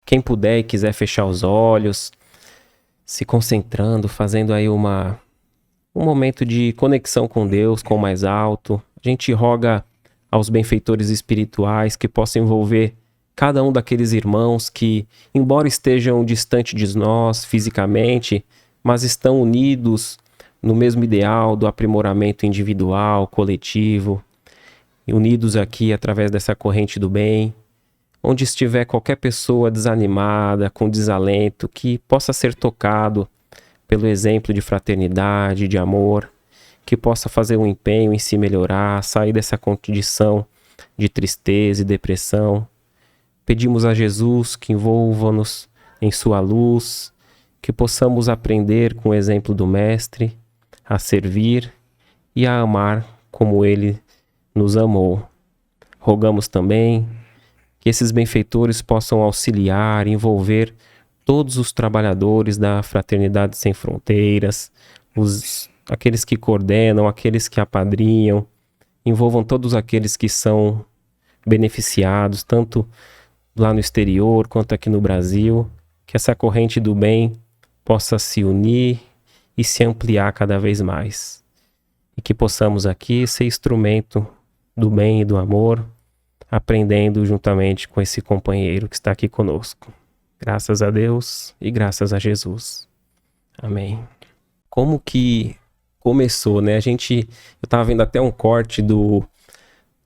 Quem puder e quiser fechar os olhos, se concentrando, fazendo aí um momento de conexão com Deus, com o mais alto. A gente roga aos benfeitores espirituais que possam envolver cada um daqueles irmãos que, embora estejam distante de nós fisicamente, mas estão unidos no mesmo ideal do aprimoramento individual, coletivo, unidos aqui através dessa corrente do bem. Onde estiver qualquer pessoa desanimada, com desalento, que possa ser tocado pelo exemplo de fraternidade, de amor, que possa fazer um empenho em se melhorar, sair dessa condição de tristeza e depressão. Pedimos a Jesus que envolva-nos em sua luz, que possamos aprender com o exemplo do Mestre, a servir e a amar como Ele nos amou. Rogamos também que esses benfeitores possam auxiliar, envolver todos os trabalhadores da Fraternidade Sem Fronteiras, aqueles que coordenam, aqueles que apadrinham, envolvam todos aqueles que são beneficiados, tanto lá no exterior quanto aqui no Brasil, que essa corrente do bem possa se unir e se ampliar cada vez mais. E que possamos aqui ser instrumento do bem e do amor, aprendendo juntamente com esse companheiro que está aqui conosco. Graças a Deus e graças a Jesus. Amém. Como que começou, né? Eu estava vendo até um corte do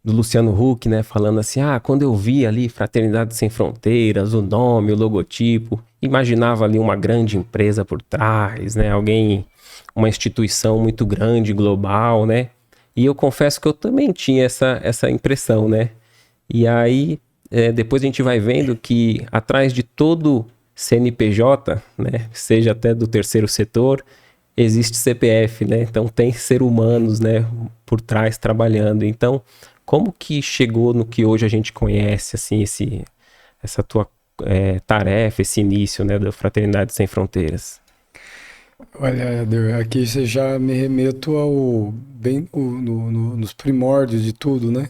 Luciano Huck, né? Falando assim, quando eu vi ali Fraternidade Sem Fronteiras, o nome, o logotipo, imaginava ali uma grande empresa por trás, né? Uma instituição muito grande, global, né? E eu confesso que eu também tinha essa impressão, né? E aí, depois a gente vai vendo que atrás de todo CNPJ, né, seja até do terceiro setor, existe CPF, né? Então tem ser humanos, né, por trás trabalhando. Então, como que chegou no que hoje a gente conhece, assim, essa tua tarefa, esse início, né, da Fraternidade Sem Fronteiras? Olha, Eder, aqui você já me remeto nos primórdios de tudo, né?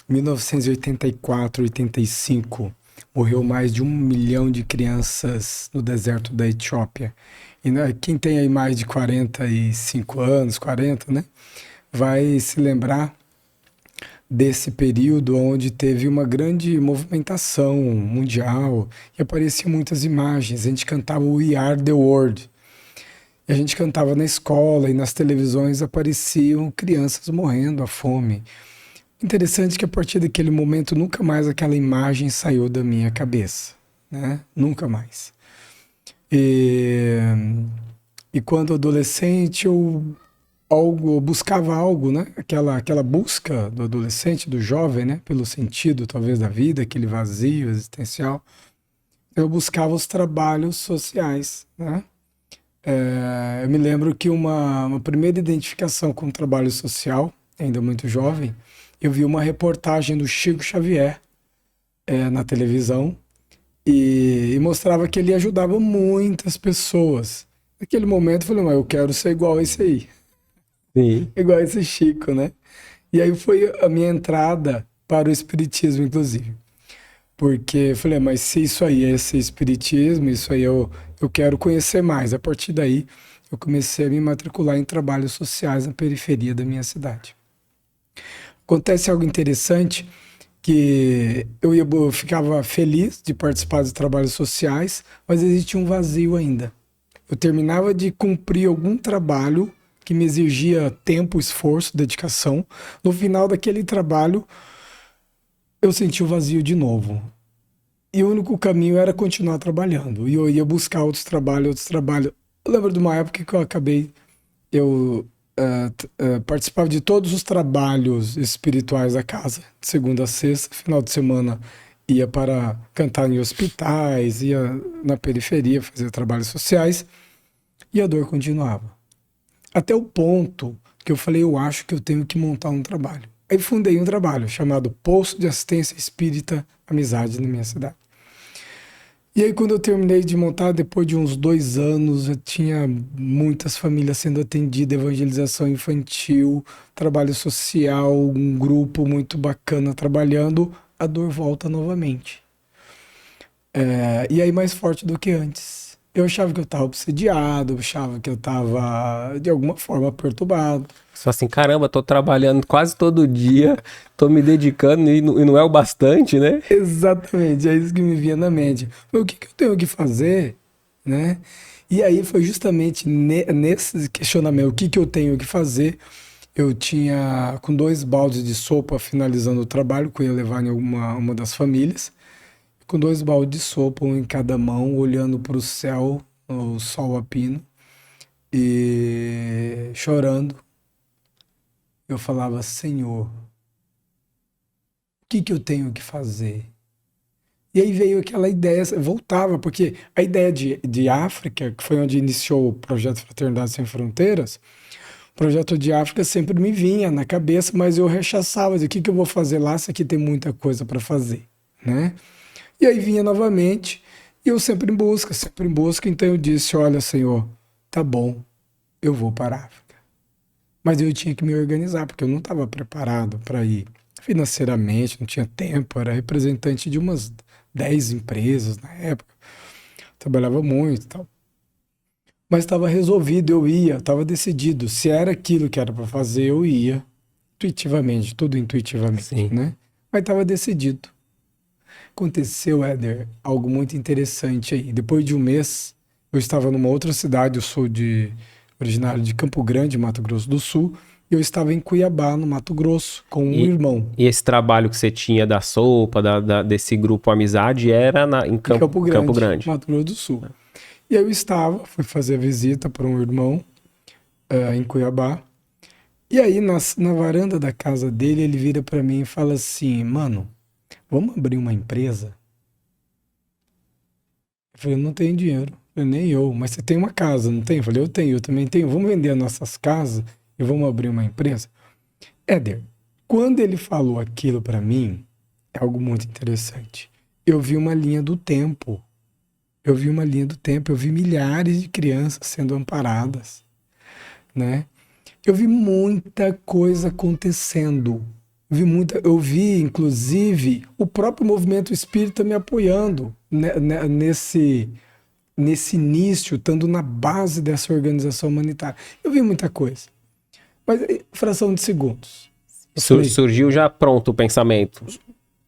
1984, 85, morreu mais de 1 milhão de crianças no deserto da Etiópia. E quem tem aí mais de 45 anos, 40, né? Vai se lembrar desse período onde teve uma grande movimentação mundial e apareciam muitas imagens. A gente cantava We Are The World. E a gente cantava na escola e nas televisões apareciam crianças morrendo à fome. Interessante que a partir daquele momento nunca mais aquela imagem saiu da minha cabeça, né? Nunca mais. E quando adolescente eu buscava algo, né? Aquela busca do adolescente, do jovem, né? Pelo sentido talvez da vida, aquele vazio existencial. Eu buscava os trabalhos sociais, né? Eu me lembro que uma primeira identificação com o trabalho social, ainda muito jovem, eu vi uma reportagem do Chico Xavier na televisão e mostrava que ele ajudava muitas pessoas. Naquele momento eu falei, mas eu quero ser igual a esse aí. Sim. Igual a esse Chico, né? E aí foi a minha entrada para o espiritismo, inclusive. Porque eu falei, mas se isso aí é esse espiritismo, isso aí eu quero conhecer mais. A partir daí eu comecei a me matricular em trabalhos sociais na periferia da minha cidade. Acontece algo interessante, que eu ficava feliz de participar de trabalhos sociais, mas existia um vazio ainda. Eu terminava de cumprir algum trabalho que me exigia tempo, esforço, dedicação. No final daquele trabalho, eu senti o vazio de novo. E o único caminho era continuar trabalhando. E eu ia buscar outros trabalhos. Eu lembro de uma época que eu participava de todos os trabalhos espirituais da casa, de segunda a sexta. Final de semana ia para cantar em hospitais, ia na periferia fazer trabalhos sociais, e a dor continuava. Até o ponto que eu falei, eu acho que eu tenho que montar um trabalho. Aí fundei um trabalho chamado Posto de Assistência Espírita Amizade na minha cidade. E aí quando eu terminei de montar, depois de uns 2 anos, já tinha muitas famílias sendo atendidas, evangelização infantil, trabalho social, um grupo muito bacana trabalhando, a dor volta novamente. E aí mais forte do que antes. Eu achava que eu estava obsediado, eu achava que eu estava, de alguma forma, perturbado. Só assim, caramba, tô trabalhando quase todo dia, tô me dedicando e não é o bastante, né? Exatamente, é isso que me vinha na mente. Mas o que que eu tenho que fazer, né? E aí foi justamente nesse questionamento, o que que eu tenho que fazer, eu tinha com 2 baldes de sopa finalizando o trabalho, que eu ia levar em uma das famílias, com 2 baldes de sopa, um em cada mão, olhando para o céu, o sol a pino, e chorando. Eu falava, Senhor, o que que eu tenho que fazer? E aí veio aquela ideia, voltava, porque a ideia de África, que foi onde iniciou o projeto Fraternidade Sem Fronteiras, o projeto de África sempre me vinha na cabeça, mas eu rechaçava, dizia, o que que eu vou fazer lá se aqui tem muita coisa para fazer, né? E aí vinha novamente, e eu sempre em busca, então eu disse, olha, Senhor, tá bom, eu vou para a África. Mas eu tinha que me organizar, porque eu não estava preparado para ir financeiramente, não tinha tempo, era representante de umas 10 empresas na época, trabalhava muito e tal. Mas estava resolvido, eu ia, estava decidido. Se era aquilo que era para fazer, eu ia, intuitivamente, tudo intuitivamente, Sim. né? Mas estava decidido. Aconteceu, Éder, algo muito interessante aí. Depois de um mês, eu estava numa outra cidade, eu sou originário de Campo Grande, Mato Grosso do Sul, e eu estava em Cuiabá, no Mato Grosso, com um E, irmão, e esse trabalho que você tinha da sopa, desse grupo Amizade, era em em Campo Campo Grande, Grande. Mato Grosso do Sul. E eu estava, fui fazer a visita para um irmão em Cuiabá. E aí, na varanda da casa dele, ele vira para mim e fala assim: Mano, vamos abrir uma empresa? Eu falei: Eu não tenho dinheiro. Eu, nem eu, mas você tem uma casa, não tem? Eu falei: Eu tenho, eu também tenho. Vamos vender as nossas casas e vamos abrir uma empresa? Éder, quando ele falou aquilo para mim, é algo muito interessante. Eu vi uma linha do tempo. Eu vi uma linha do tempo. Eu vi milhares de crianças sendo amparadas, né? Eu vi muita coisa acontecendo. Eu vi, inclusive, o próprio movimento espírita me apoiando nesse início, estando na base dessa organização humanitária. Eu vi muita coisa. Mas, fração de segundos. Eu falei, Surgiu já pronto o pensamento.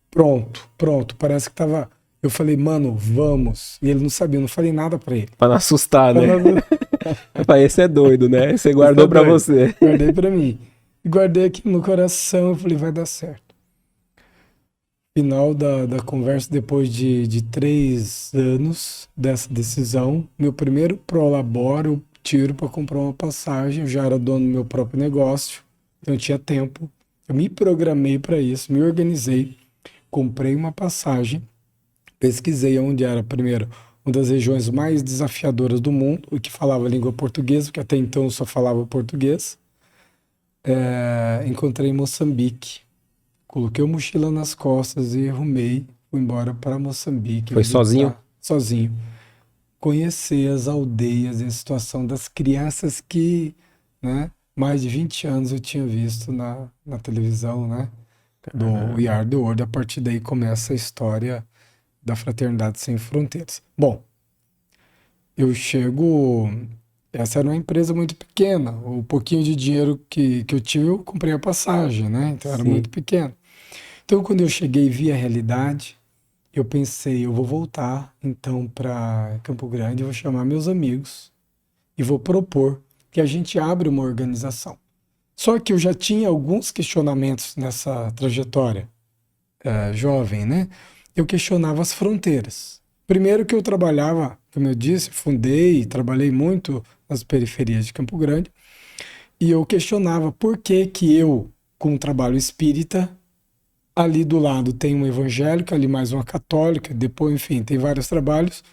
pronto, pronto. Parece que tava. Eu falei, mano, vamos. E ele não sabia, eu não falei nada pra ele. Pra não assustar, né? Esse é doido, né? Você Isso guardou é pra doido. você. Guardei pra mim. E guardei aqui no coração. Eu falei, vai dar certo. Final da conversa, depois de 3 anos dessa decisão, meu primeiro prolabore, eu tiro para comprar uma passagem. Eu já era dono do meu próprio negócio, então eu tinha tempo. Eu me programei para isso, me organizei, comprei uma passagem, pesquisei onde era, primeiro, uma das regiões mais desafiadoras do mundo, o que falava a língua portuguesa, porque até então eu só falava português. Encontrei Moçambique. Coloquei a mochila nas costas e arrumei, fui embora para Moçambique Foi sozinho? visitar sozinho, conhecer as aldeias e a situação das crianças que, né, mais de 20 anos eu tinha visto na televisão, né, do We Are the World. A partir daí começa a história da Fraternidade Sem Fronteiras. Bom, eu chego. Essa era uma empresa muito pequena. O pouquinho de dinheiro que eu tive, eu comprei a passagem, né? Então era Sim. muito pequeno. Então, quando eu cheguei e vi a realidade, eu pensei, eu vou voltar então para Campo Grande, eu vou chamar meus amigos e vou propor que a gente abra uma organização. Só que eu já tinha alguns questionamentos nessa trajetória jovem, né? Eu questionava as fronteiras. Primeiro que eu trabalhava, como eu disse, fundei e trabalhei muito nas periferias de Campo Grande, e eu questionava por que que eu, com o trabalho espírita, ali do lado tem uma evangélica, ali mais uma católica, depois, enfim, tem vários trabalhos.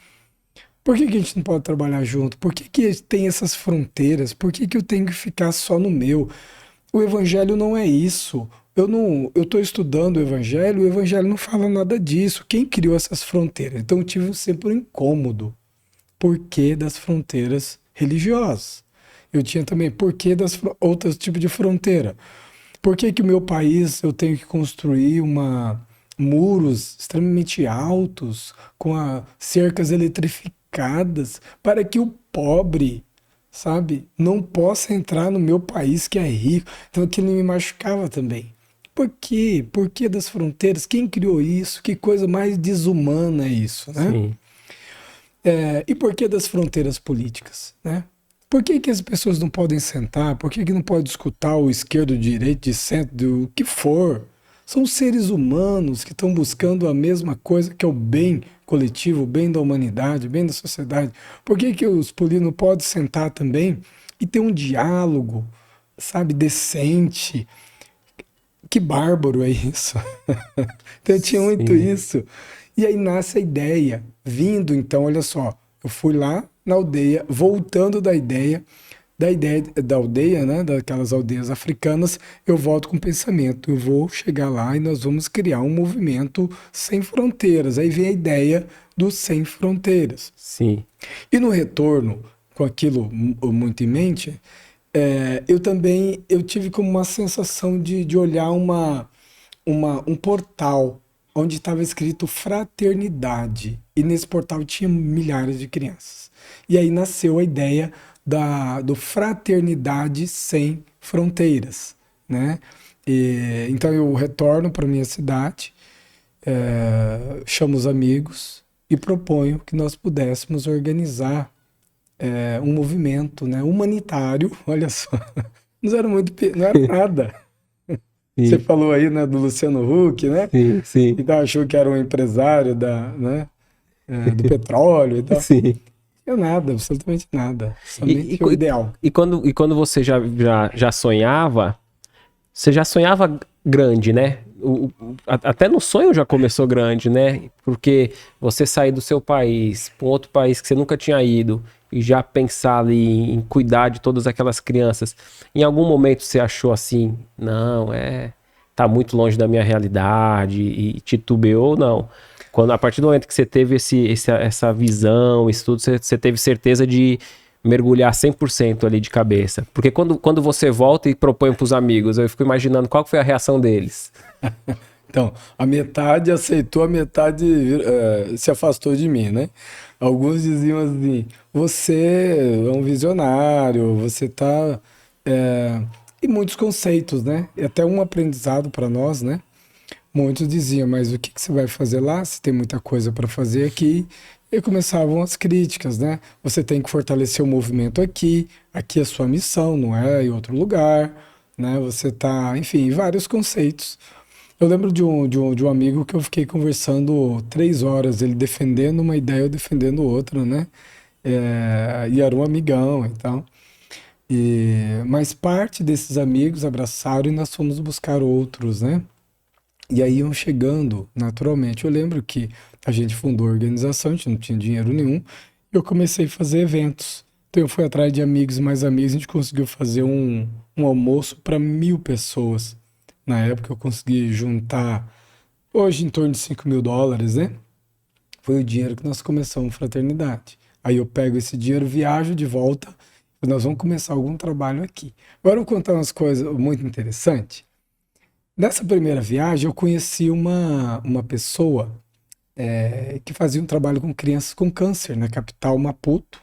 Por que que a gente não pode trabalhar junto? Por que que tem essas fronteiras? Por que que eu tenho que ficar só no meu? O evangelho não é isso. Eu estou estudando o evangelho não fala nada disso. Quem criou essas fronteiras? Então eu tive sempre um incômodo. Por que das fronteiras religiosas? Eu tinha também por que das outros tipos de fronteira? Por que que o meu país eu tenho que construir muros extremamente altos, com cercas eletrificadas, para que o pobre, sabe, não possa entrar no meu país que é rico. Então aquilo me machucava também. Por quê? Por que das fronteiras? Quem criou isso? Que coisa mais desumana é isso, né? Sim. E por que das fronteiras políticas, né? Por que que as pessoas não podem sentar? Por que que não pode escutar o esquerdo, o direito, de centro, do que for? São seres humanos que estão buscando a mesma coisa que é o bem coletivo, o bem da humanidade, o bem da sociedade. Por que que os políticos não podem sentar também e ter um diálogo, sabe, decente? Que bárbaro é isso. Então eu tinha muito Sim. isso. E aí nasce a ideia. Vindo, então, olha só, eu fui lá na aldeia, voltando da ideia da aldeia, né, daquelas aldeias africanas, eu volto com o pensamento. Eu vou chegar lá e nós vamos criar um movimento sem fronteiras. Aí vem a ideia do sem fronteiras. Sim. E no retorno, com aquilo muito em mente, eu também eu tive como uma sensação de olhar um portal onde estava escrito fraternidade. E nesse portal tinha milhares de crianças. E aí nasceu a ideia do Fraternidade Sem Fronteiras, né? Então eu retorno para minha cidade, chamo os amigos e proponho que nós pudéssemos organizar um movimento, né, humanitário. Olha só, não era muito, não era nada. Você Sim. falou aí, né, do Luciano Huck, né? Sim. Sim. Então achou que era um empresário né, do petróleo e tal. Sim. Não nada, absolutamente nada. E, e, Somente o co- e, ideal. e quando você já sonhava, você já sonhava grande, né? Até no sonho já começou grande, né? Porque você sair do seu país para um outro país que você nunca tinha ido e já pensar ali em cuidar de todas aquelas crianças. Em algum momento você achou assim, não, tá muito longe da minha realidade e titubeou, não. Quando a partir do momento que você teve essa visão, isso tudo, você teve certeza de mergulhar 100% ali de cabeça. Porque quando você volta e propõe para os amigos, eu fico imaginando qual que foi a reação deles. Então, a metade aceitou, a metade se afastou de mim, né? Alguns diziam assim: você é um visionário, você tá. E muitos conceitos, né? E até um aprendizado para nós, né? Muitos diziam: mas o que que você vai fazer lá se tem muita coisa para fazer aqui? E começavam as críticas, né? Você tem que fortalecer o movimento aqui é a sua missão, não é em outro lugar, né? Você tá, enfim, vários conceitos. Eu lembro de um amigo que eu fiquei conversando 3 horas, ele defendendo uma ideia, eu defendendo outra, né? E era um amigão e tal. Mas parte desses amigos abraçaram e nós fomos buscar outros, né? E aí iam chegando naturalmente. Eu lembro que a gente fundou a organização, a gente não tinha dinheiro nenhum, e eu comecei a fazer eventos. Então eu fui atrás de amigos e mais amigos, a gente conseguiu fazer um almoço para 1.000 pessoas. Na época eu consegui juntar, hoje em torno de US$ 5.000, né? Foi o dinheiro que nós começamos a fraternidade. Aí eu pego esse dinheiro, viajo de volta, e nós vamos começar algum trabalho aqui. Agora eu vou contar umas coisas muito interessantes. Nessa primeira viagem, eu conheci uma pessoa que fazia um trabalho com crianças com câncer na capital Maputo.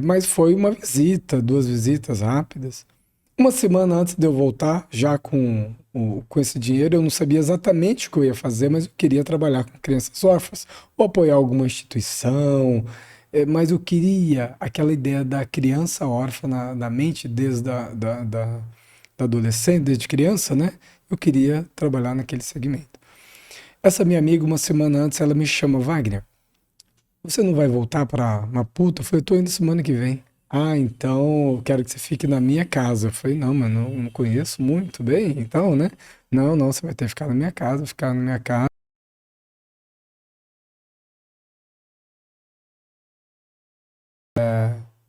Mas foi uma visita, 2 visitas rápidas. Uma semana antes de eu voltar, já com esse dinheiro, eu não sabia exatamente o que eu ia fazer, mas eu queria trabalhar com crianças órfãs, ou apoiar alguma instituição, mas eu queria aquela ideia da criança órfã na mente desde da adolescente, desde criança, né? Eu queria trabalhar naquele segmento. Essa minha amiga, uma semana antes, ela me chama: Wagner, você não vai voltar para Maputo? Eu falei: tô indo semana que vem. Ah, então eu quero que você fique na minha casa. Eu falei: não, mas não conheço muito bem, então, né? Não, não, você vai ter que ficar na minha casa, ficar na minha casa.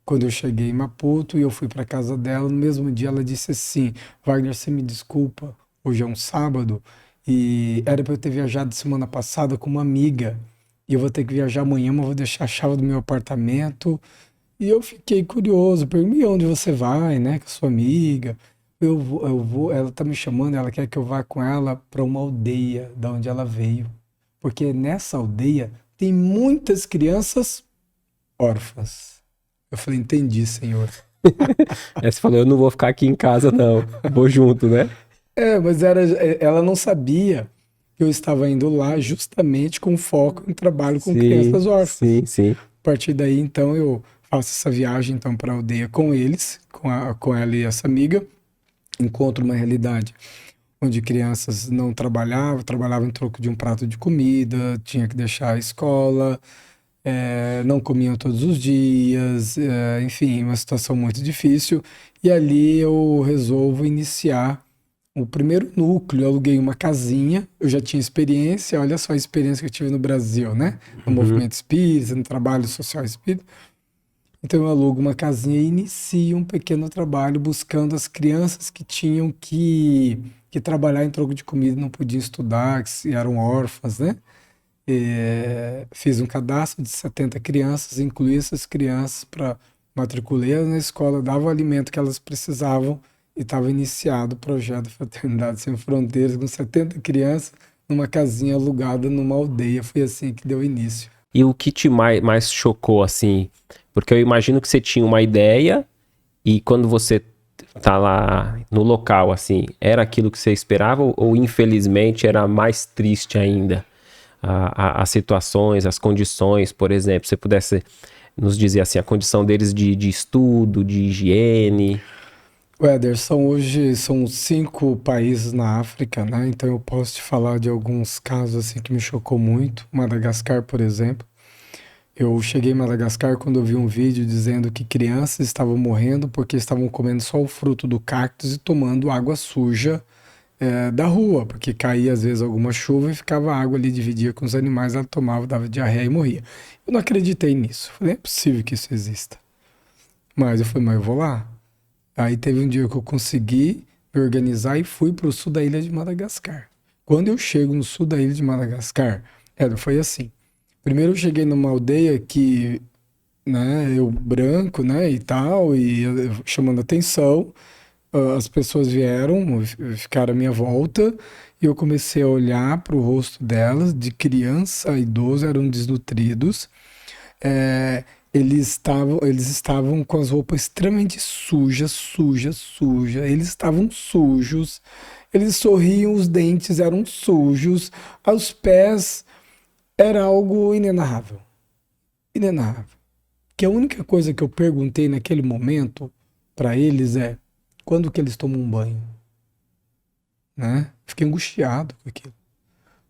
Quando eu cheguei em Maputo e eu fui para casa dela, no mesmo dia ela disse assim: Wagner, você me desculpa, hoje é um sábado e era para eu ter viajado semana passada com uma amiga e eu vou ter que viajar amanhã, mas vou deixar a chave do meu apartamento. E eu fiquei curioso, perguntei: onde você vai, né, com a sua amiga? ela tá me chamando, ela quer que eu vá com ela para uma aldeia da onde ela veio. Porque nessa aldeia tem muitas crianças órfãs. Eu falei, entendi, Senhor. Aí você falou, eu não vou ficar aqui em casa, não. Vou junto, né? Mas ela não sabia que eu estava indo lá justamente com foco em trabalho com Sim, crianças órfãs. sim, sim. A partir daí, então, eu faço essa viagem então para a aldeia com eles, com ela e essa amiga, encontro uma realidade onde crianças não trabalhavam em troco de um prato de comida, tinha que deixar a escola, não comiam todos os dias, enfim, uma situação muito difícil. E ali eu resolvo iniciar o primeiro núcleo. Eu aluguei uma casinha, eu já tinha experiência, olha só a experiência que eu tive no Brasil, né? No Uhum. movimento espírita, no trabalho social espírita. Então eu alugo uma casinha e inicio um pequeno trabalho buscando as crianças que tinham que trabalhar em troco de comida, e não podiam estudar, eram órfãs, né? Fiz um cadastro de 70 crianças, incluí essas crianças para matriculá-las na escola, dava o alimento que elas precisavam e estava iniciado o projeto Fraternidade Sem Fronteiras com 70 crianças numa casinha alugada numa aldeia. Foi assim que deu início. E o que te mais chocou, assim? Porque eu imagino que você tinha uma ideia e quando você tá lá no local, assim, era aquilo que você esperava ou infelizmente era mais triste ainda? As situações, as condições, por exemplo, se você pudesse nos dizer assim, a condição deles de estudo, de higiene. Ederson, hoje são 5 países na África, né? Então eu posso te falar de alguns casos assim que me chocou muito. Madagascar, por exemplo. Eu cheguei em Madagascar quando eu vi um vídeo dizendo que crianças estavam morrendo porque estavam comendo só o fruto do cactus e tomando água suja da rua, porque caía às vezes alguma chuva e ficava água ali, dividia com os animais, ela tomava, dava diarreia e morria. Eu não acreditei nisso. Falei, é possível que isso exista. Mas eu falei, mas eu vou lá. Aí teve um dia que eu consegui me organizar e fui para o sul da ilha de Madagascar. Quando eu chego no sul da ilha de Madagascar, foi assim. Primeiro eu cheguei numa aldeia que, né, eu branco, né, e tal, e chamando atenção, as pessoas vieram, ficaram à minha volta, e eu comecei a olhar para o rosto delas, de criança a idoso, eram desnutridos. É, eles estavam com as roupas extremamente sujas, sujas, sujas. Eles estavam sujos. Eles sorriam, os dentes eram sujos. Aos pés era algo inenarrável. Inenarrável. Que a única coisa que eu perguntei naquele momento para eles é quando que eles tomam um banho, né? Fiquei angustiado com aquilo.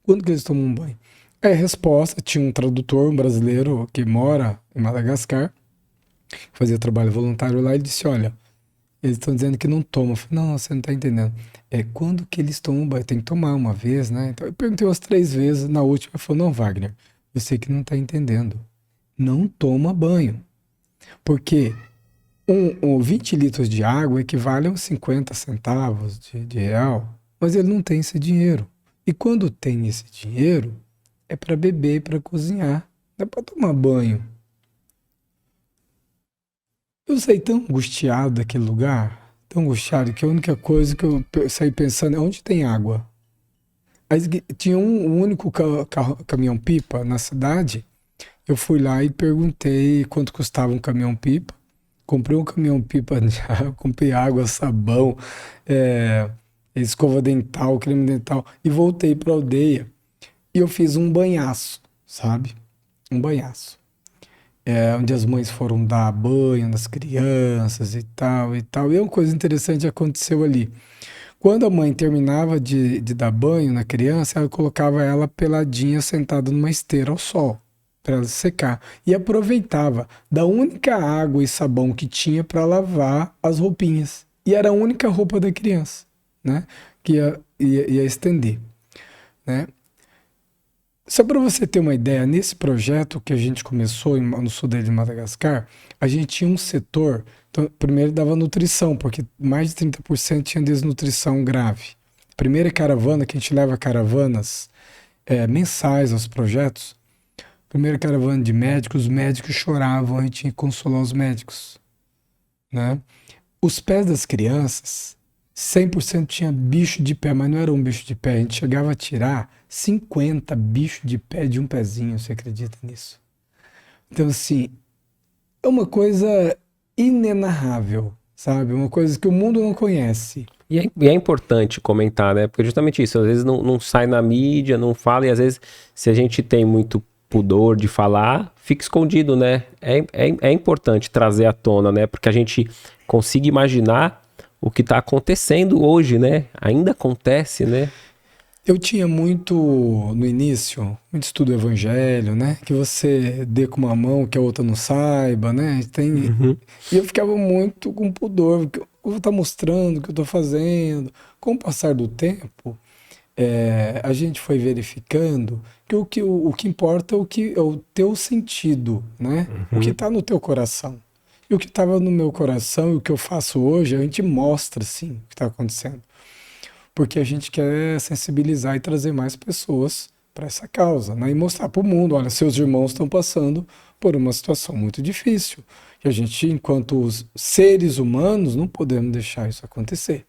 Quando que eles tomam um banho? Aí a resposta, tinha um tradutor, um brasileiro que mora em Madagascar, fazia trabalho voluntário lá, e disse, olha, eles estão dizendo que não tomam. Eu falei, não, você não está entendendo. É quando que eles tomam banho? Tem que tomar uma vez, né? Então eu perguntei umas 3 vezes, na última ele falou, não, Wagner, eu sei que não está entendendo. Não toma banho. Porque 20 litros de água equivale a uns 50 centavos de real, mas ele não tem esse dinheiro. E quando tem esse dinheiro, é para beber e para cozinhar. Não é para tomar banho. Eu saí tão angustiado daquele lugar, tão angustiado, que a única coisa que eu saí pensando é onde tem água. Aí tinha um único caminhão-pipa na cidade. Eu fui lá e perguntei quanto custava um caminhão-pipa. Comprei um caminhão-pipa de água, comprei água, sabão, escova dental, creme dental e voltei para a aldeia. E eu fiz um banhaço, sabe? Um banhaço. Onde as mães foram dar banho nas crianças e tal e tal. E uma coisa interessante aconteceu ali. Quando a mãe terminava de dar banho na criança, ela colocava ela peladinha, sentada numa esteira ao sol, para ela secar. E aproveitava da única água e sabão que tinha para lavar as roupinhas. E era a única roupa da criança, né? Que ia estender, né? Só para você ter uma ideia, nesse projeto que a gente começou no sul de Madagascar, a gente tinha um setor, então, primeiro dava nutrição, porque mais de 30% tinha desnutrição grave. Primeira caravana, que a gente leva caravanas mensais aos projetos, primeira caravana de médicos, os médicos choravam, a gente tinha que consolar os médicos, né? Os pés das crianças 100% tinha bicho de pé, mas não era um bicho de pé. A gente chegava a tirar 50 bichos de pé de um pezinho, você acredita nisso? Então, assim, é uma coisa inenarrável, sabe? Uma coisa que o mundo não conhece. E é importante comentar, né? Porque justamente isso, às vezes não sai na mídia, não fala, e às vezes, se a gente tem muito pudor de falar, fica escondido, né? É importante trazer à tona, né? Porque a gente consiga imaginar o que está acontecendo hoje, né? Ainda acontece, né? Eu tinha muito, no início, muito estudo do evangelho, né? Que você dê com uma mão que a outra não saiba, né? Uhum. E eu ficava muito com pudor, porque eu vou estar mostrando o que eu estou fazendo. Com o passar do tempo, a gente foi verificando que o que importa é o teu sentido, né? O que Uhum. está no teu coração. E o que estava no meu coração e o que eu faço hoje, a gente mostra, sim, o que está acontecendo. Porque a gente quer sensibilizar e trazer mais pessoas para essa causa, né? E mostrar para o mundo, olha, seus irmãos estão passando por uma situação muito difícil. E a gente, enquanto os seres humanos, não podemos deixar isso acontecer.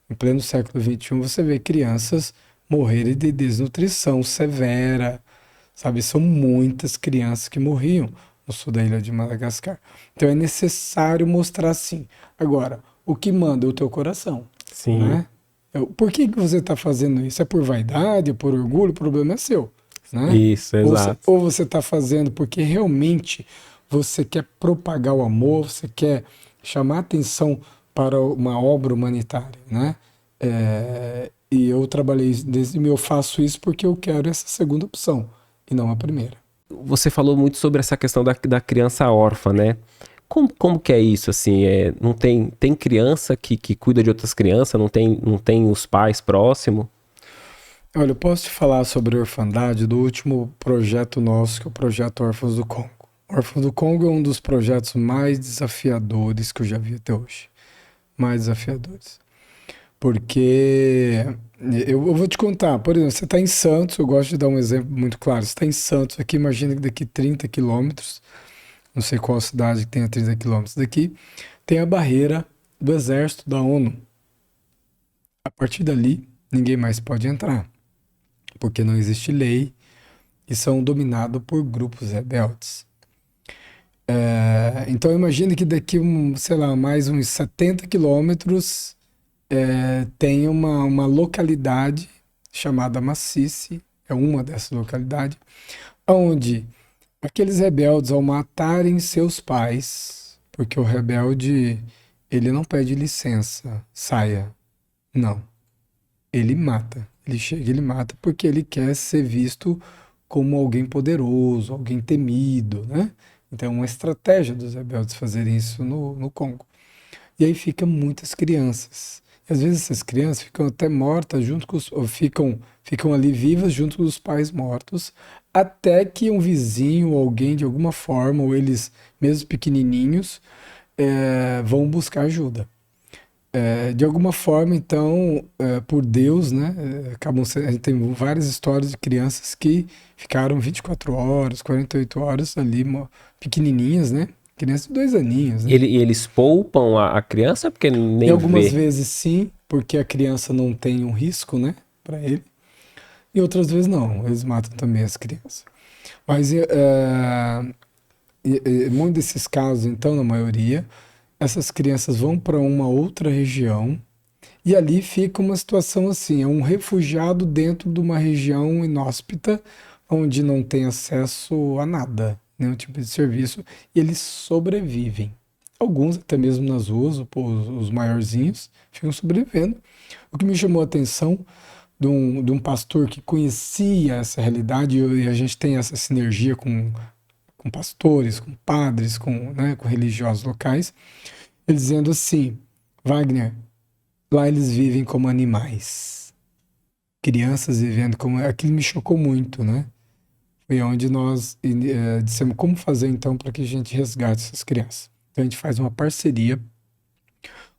Em pleno século XXI, você vê crianças morrerem de desnutrição severa, sabe? São muitas crianças que morriam no sul da ilha de Madagascar. Então é necessário mostrar sim. Agora, o que manda é o teu coração, Sim, né? Por que que você está fazendo isso? É por vaidade, é por orgulho? O problema é seu, né? isso, Ou você exato. ou você está fazendo porque realmente você quer propagar o amor, você quer chamar atenção para uma obra humanitária, né? E eu trabalhei desde eu faço isso porque eu quero essa segunda opção e não a primeira. Você falou muito sobre essa questão da criança órfã, né? Como que é isso, assim? Tem criança que cuida de outras crianças, não tem os pais próximos? Olha, eu posso te falar sobre a orfandade do último projeto nosso, que é o projeto Órfãos do Congo. Órfãos do Congo é um dos projetos mais desafiadores que eu já vi até hoje. Mais desafiadores. Porque eu vou te contar, por exemplo, você está em Santos, eu gosto de dar um exemplo muito claro. Você está em Santos aqui, imagina que daqui 30 quilômetros, não sei qual cidade que tem a 30 quilômetros daqui, tem a barreira do exército da ONU. A partir dali, ninguém mais pode entrar, porque não existe lei e são dominados por grupos rebeldes. Então imagine que daqui, sei lá, mais uns 70 quilômetros tem uma localidade chamada Macice, é uma dessas localidades, onde aqueles rebeldes, ao matarem seus pais, porque o rebelde, ele não pede licença, saia, não. Ele mata. Ele chega, ele mata porque ele quer ser visto como alguém poderoso, alguém temido, né? Então, é uma estratégia dos rebeldes fazerem isso no Congo. E aí ficam muitas crianças. E às vezes essas crianças ficam até mortas junto com ou ficam ali vivas junto com os pais mortos, até que um vizinho, ou alguém de alguma forma, ou eles mesmo pequenininhos, vão buscar ajuda. De alguma forma, então, por Deus, né, a gente tem várias histórias de crianças que ficaram 24 horas, 48 horas ali, pequenininhas, né? Crianças de 2 aninhos, né? E eles poupam a criança porque E nem algumas vê. vezes sim, porque a criança não tem um risco, né, para ele. E outras vezes não, eles matam também as crianças. Mas muitos desses casos, então, na maioria, essas crianças vão para uma outra região e ali fica uma situação assim, é um refugiado dentro de uma região inóspita, onde não tem acesso a nada, nenhum tipo de serviço, e eles sobrevivem. Alguns até mesmo nas ruas, os maiorzinhos, ficam sobrevivendo. O que me chamou a atenção de um pastor que conhecia essa realidade, e a gente tem essa sinergia com pastores, com padres, né, com religiosos locais, ele dizendo assim, Wagner, lá eles vivem como animais. Crianças vivendo como. Aquilo me chocou muito, né? Foi onde nós dissemos como fazer então para que a gente resgate essas crianças. Então a gente faz uma parceria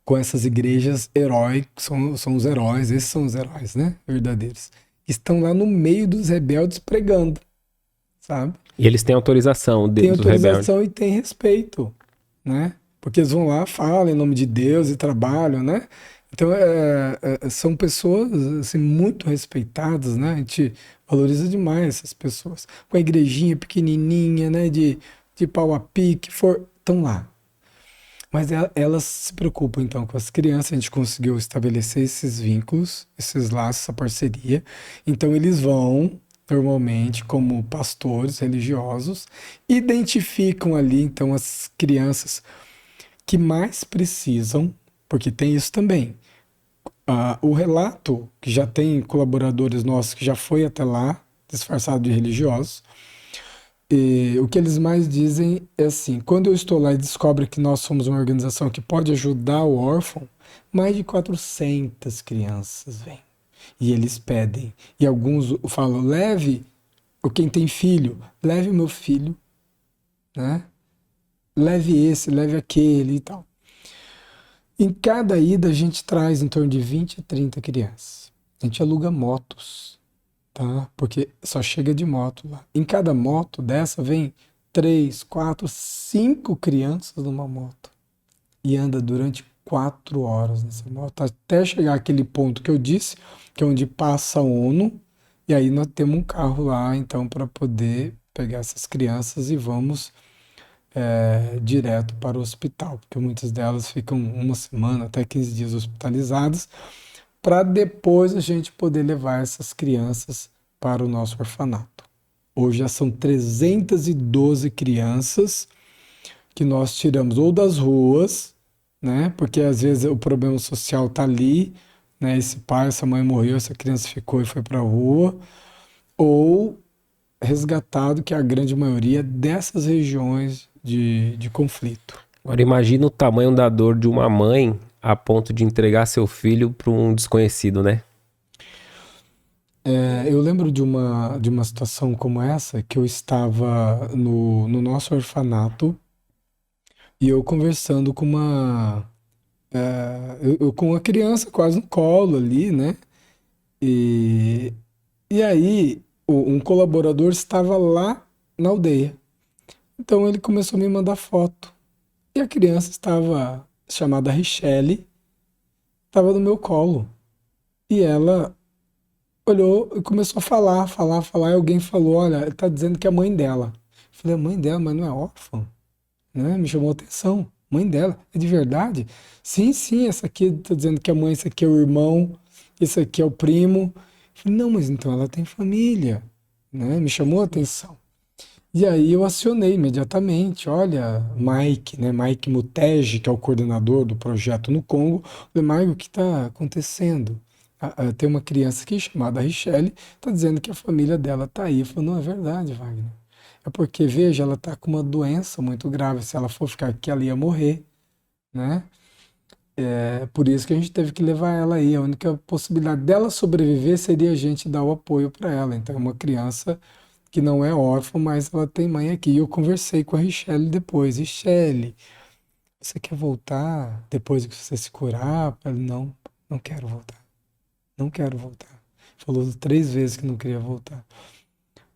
com essas igrejas heróis, que são os heróis, esses são os heróis, né? Verdadeiros. Que estão lá no meio dos rebeldes pregando, sabe? E eles têm autorização Tem dos rebeldes. autorização e tem respeito, né? Porque eles vão lá, falam em nome de Deus e trabalham, né? Então, são pessoas assim, muito respeitadas, né? A gente valoriza demais essas pessoas. Com a igrejinha pequenininha, né? De pau a pique, estão lá. Mas elas se preocupam, então, com as crianças. A gente conseguiu estabelecer esses vínculos, esses laços, essa parceria. Então, eles vão, normalmente, como pastores religiosos, identificam ali, então, as crianças que mais precisam, porque tem isso também. O relato, que já tem colaboradores nossos que já foi até lá, disfarçado de religiosos, e o que eles mais dizem é assim: quando eu estou lá e descobre que nós somos uma organização que pode ajudar o órfão, mais de 400 crianças vêm. E eles pedem. E alguns falam: leve, ou quem tem filho, leve o meu filho, né? Leve esse, leve aquele e tal. Em cada ida a gente traz em torno de 20 a 30 crianças. A gente aluga motos, tá? Porque só chega de moto lá. Em cada moto dessa vem 3, 4, 5 crianças numa moto. E anda durante 4 horas nessa moto, até chegar aquele ponto que eu disse, que é onde passa a ONU, e aí nós temos um carro lá, então, para poder pegar essas crianças e vamos direto para o hospital, porque muitas delas ficam uma semana, até 15 dias hospitalizadas, para depois a gente poder levar essas crianças para o nosso orfanato. Hoje já são 312 crianças que nós tiramos ou das ruas, né? Porque às vezes o problema social está ali, né? Esse pai, essa mãe morreu, essa criança ficou e foi para a rua, ou resgatado, que é a grande maioria dessas regiões de conflito. Agora imagina o tamanho da dor de uma mãe a ponto de entregar seu filho para um desconhecido, né? Eu lembro de uma situação como essa, que eu estava no nosso orfanato e eu conversando com com uma criança quase no colo ali, né? E, e aí um colaborador estava lá na aldeia. Então ele começou a me mandar foto. E a criança estava, chamada Richelle, estava no meu colo. E ela olhou e começou a falar. E alguém falou: Olha, ele está dizendo que é a mãe dela. Eu falei: A mãe dela, mas não é órfã? Né? Me chamou a atenção. Mãe dela, é de verdade? Sim, sim, essa aqui está dizendo que a mãe, esse aqui é o irmão, esse aqui é o primo. Eu falei: Não, mas então ela tem família. Né? Me chamou a atenção. E aí eu acionei imediatamente, olha, Mike, né, Mike Mutege, que é o coordenador do projeto no Congo. Falei: Mike, o que está acontecendo? Tem uma criança aqui chamada Richelle, está dizendo que a família dela está aí. Eu falei: Não é verdade, Wagner. É porque, veja, ela está com uma doença muito grave. Se ela for ficar aqui, ela ia morrer, né? É por isso que a gente teve que levar ela aí. A única possibilidade dela sobreviver seria a gente dar o apoio para ela. Então, é uma criança que não é órfã, mas ela tem mãe aqui. E eu conversei com a Richelle depois. Richelle, você quer voltar depois que você se curar? Ela: Não, não quero voltar. Não quero voltar. Falou 3 vezes que não queria voltar.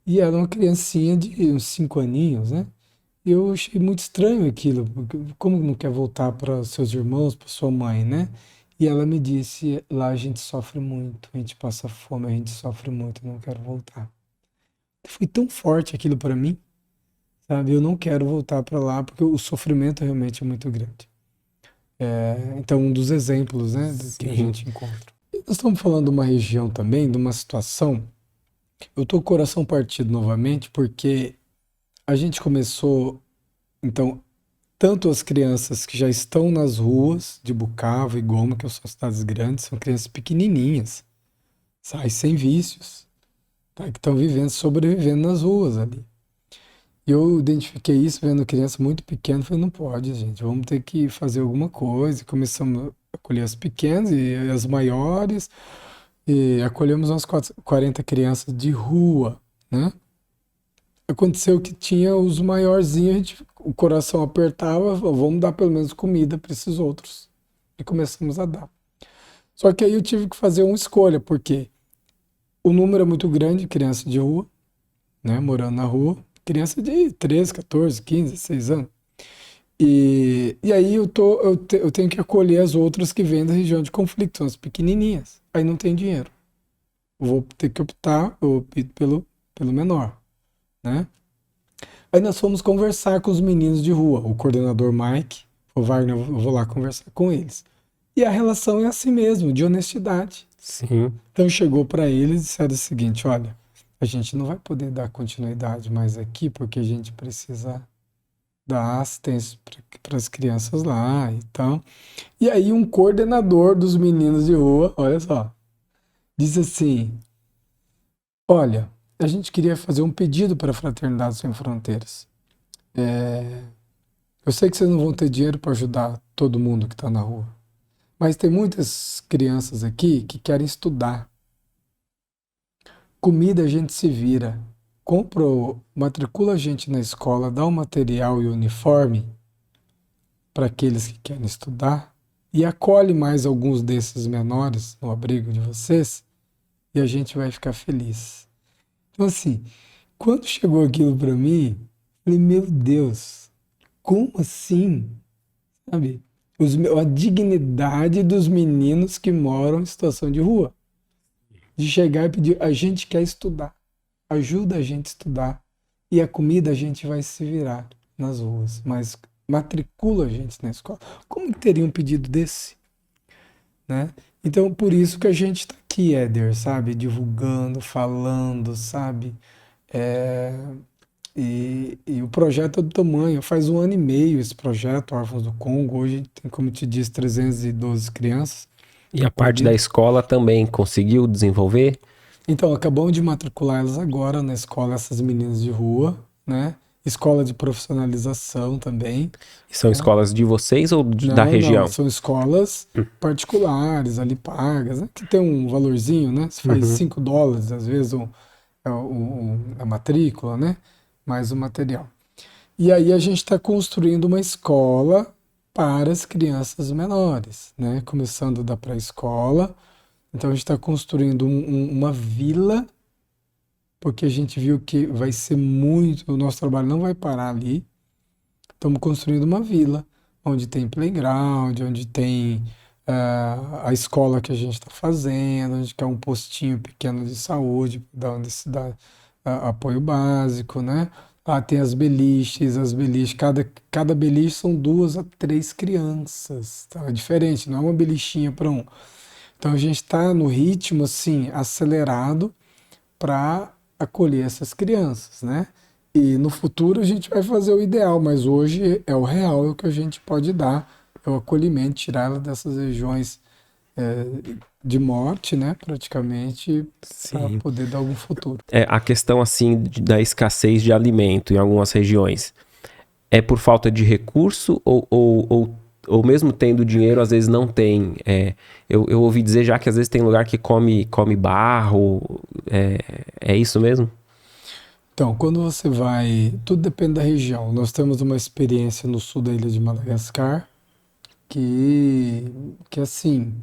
E ela é uma criancinha de uns 5 aninhos, né? E eu achei muito estranho aquilo, porque como não quer voltar para seus irmãos, para sua mãe, né? E ela me disse: Lá a gente sofre muito, a gente passa fome, a gente sofre muito, não quero voltar. Foi tão forte aquilo para mim, sabe? Eu não quero voltar para lá porque o sofrimento realmente é muito grande. Então, um dos exemplos, né, que a Sim. gente encontra. Nós estamos falando de uma região também, de uma situação. Eu tô com o coração partido novamente porque a gente começou, então, tanto as crianças que já estão nas ruas de Bukavu e Goma, que são cidades grandes, são crianças pequenininhas, sai sem vícios, tá? Que estão vivendo, sobrevivendo nas ruas ali. Eu identifiquei isso vendo criança muito pequena, falei: Não pode, gente, vamos ter que fazer alguma coisa. E começamos a acolher as pequenas e as maiores, e acolhemos umas 40 crianças de rua, né? Aconteceu que tinha os maiorzinhos, o coração apertava: Vamos dar pelo menos comida para esses outros. E começamos a dar. Só que aí eu tive que fazer uma escolha, porque o número é muito grande de criança de rua, né, morando na rua, criança de 13, 14, 15, 16 anos. E aí eu tenho que acolher as outras que vêm da região de conflito, são as pequenininhas. Aí não tem dinheiro. Eu vou ter que optar, eu opto pelo menor, né? Aí nós fomos conversar com os meninos de rua, o coordenador Mike, o Wagner, eu vou lá conversar com eles. E a relação é assim mesmo, de honestidade. Sim. Então chegou para eles e disseram o seguinte: olha, a gente não vai poder dar continuidade mais aqui porque a gente precisa dar assistência para as crianças lá e tal. E aí um coordenador dos meninos de rua, olha só, disse assim: olha, a gente queria fazer um pedido para a Fraternidade Sem Fronteiras. É, eu sei que vocês não vão ter dinheiro para ajudar todo mundo que está na rua, mas tem muitas crianças aqui que querem estudar. Comida a gente se vira. Compra, matricula a gente na escola, dá o material e o uniforme para aqueles que querem estudar e acolhe mais alguns desses menores no abrigo de vocês e a gente vai ficar feliz. Então, assim, quando chegou aquilo para mim, eu falei, meu Deus, como assim? Sabe? A dignidade dos meninos que moram em situação de rua. De chegar e pedir, a gente quer estudar, ajuda a gente a estudar. E a comida a gente vai se virar nas ruas, mas matricula a gente na escola. Como que teria um pedido desse? Né? Então, por isso que a gente está aqui, Éder, sabe? Divulgando, falando, sabe? É, e o projeto é do tamanho, faz 1 ano e meio esse projeto, Órfãos do Congo. Hoje tem, como eu te disse, 312 crianças E a parte da acolhidas. escola também conseguiu desenvolver? Então, acabamos de matricular elas agora na escola, essas meninas de rua, né? Escola de profissionalização também, E são né? escolas de vocês ou da Não, não, região? são escolas particulares ali pagas, né? Que tem um valorzinho, né? Você faz Uhum. US$ 5, às vezes, a matrícula, né? Mais o material. E aí a gente está construindo uma escola para as crianças menores, né? Começando da pré-escola. Então a gente está construindo uma vila porque a gente viu que vai ser muito, o nosso trabalho não vai parar ali. Estamos construindo uma vila, onde tem playground, onde tem a escola que a gente está fazendo, onde quer um postinho pequeno de saúde, da onde se dá apoio básico, né? Lá tem as beliches, cada beliche são 2 a 3 crianças, tá? É diferente, não é uma belichinha para um. Então a gente está no ritmo assim acelerado para acolher essas crianças, né? E no futuro a gente vai fazer o ideal, mas hoje é o real, é o que a gente pode dar, é o acolhimento, tirar ela dessas regiões é, de morte, né? Praticamente, para Sim. poder dar algum futuro. É, a questão assim da escassez de alimento em algumas regiões é por falta de recurso ou mesmo tendo dinheiro, às vezes não tem. Eu ouvi dizer já que às vezes tem lugar que come barro. É isso mesmo? Então, quando você vai, tudo depende da região. Nós temos uma experiência no sul da ilha de Madagascar que, que assim,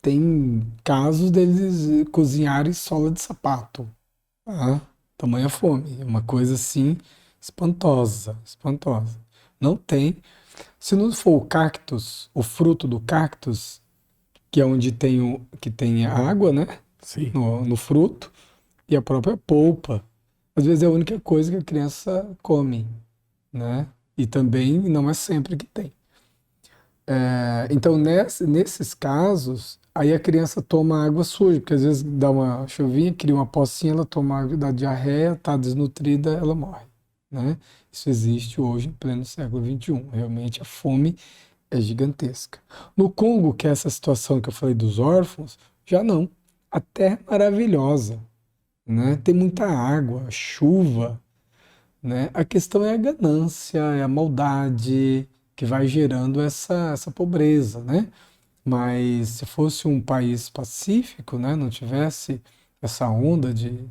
tem casos deles cozinharem sola de sapato. Ah, tamanha fome. É uma coisa assim espantosa, espantosa. Não tem. Se não for o cactus, o fruto do cactus, que é onde tem que tem a água, né? Sim. No fruto, e a própria polpa. Às vezes é a única coisa que a criança come, né? E também não é sempre que tem. Então, nesses casos, aí a criança toma água suja, porque às vezes dá uma chuvinha, cria uma pocinha, ela toma água, dá diarreia, está desnutrida, ela morre, né? Isso existe hoje em pleno século XXI. Realmente a fome é gigantesca. No Congo, que é essa situação que eu falei dos órfãos, já não. A terra é maravilhosa, né? Tem muita água, chuva, né? A questão é a ganância, é a maldade que vai gerando essa pobreza, né? Mas se fosse um país pacífico, né, não tivesse essa onda de.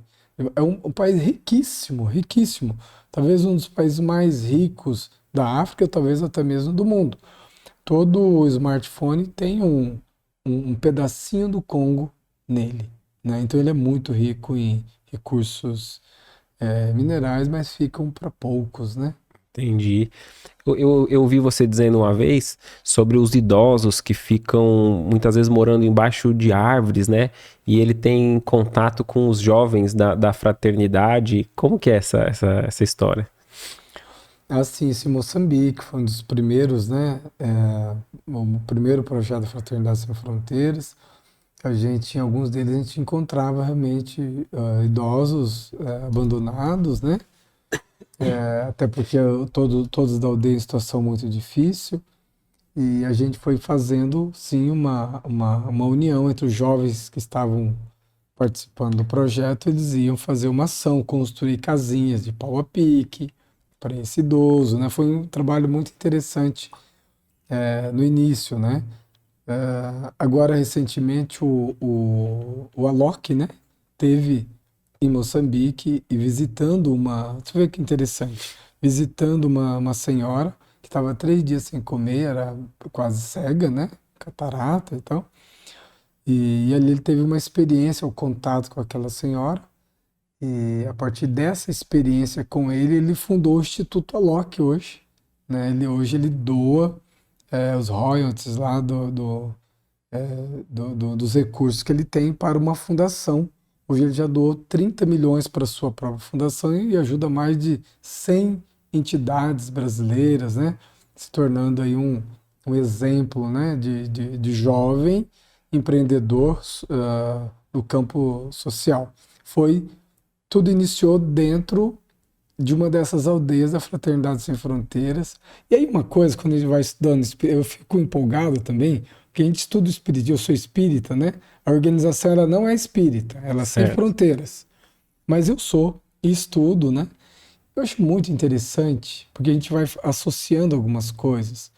É um país riquíssimo, riquíssimo. Talvez um dos países mais ricos da África, talvez até mesmo do mundo. Todo smartphone tem um pedacinho do Congo nele, né? Então ele é muito rico em recursos minerais, mas ficam para poucos, né? Entendi. Eu ouvi você dizendo uma vez sobre os idosos que ficam muitas vezes morando embaixo de árvores, né? E ele tem contato com os jovens da fraternidade. Como que é essa história? Assim, esse Moçambique foi um dos primeiros, né? O primeiro projeto da Fraternidade Sem Fronteiras. A gente, em alguns deles, a gente encontrava realmente idosos abandonados, né? Até porque todos da aldeia em situação muito difícil. E a gente foi fazendo, sim, uma união entre os jovens que estavam participando do projeto. Eles iam fazer uma ação, construir casinhas de pau a pique para esse idoso, né? Foi um trabalho muito interessante no início, né? Agora, recentemente, o Alok, né? Teve em Moçambique e visitando deixa eu ver que interessante, visitando uma senhora que estava 3 dias sem comer, era quase cega, né? Catarata e tal. E ali ele teve uma experiência, o contato com aquela senhora. E a partir dessa experiência com ele, ele fundou o Instituto Alok hoje, né? Hoje ele doa os royalties lá dos recursos que ele tem para uma fundação. Hoje ele já doou 30 milhões para a sua própria fundação e ajuda mais de 100 entidades brasileiras, né? Se tornando aí um exemplo, né? de jovem empreendedor do campo social. Tudo iniciou dentro de uma dessas aldeias da Fraternidade Sem Fronteiras. E aí uma coisa, quando a gente vai estudando, eu fico empolgado também, porque a gente estuda o espiritismo, eu sou espírita, né? A organização ela não é espírita, ela é sem Certo. fronteiras. Mas eu sou e estudo, né? Eu acho muito interessante, porque a gente vai associando algumas coisas.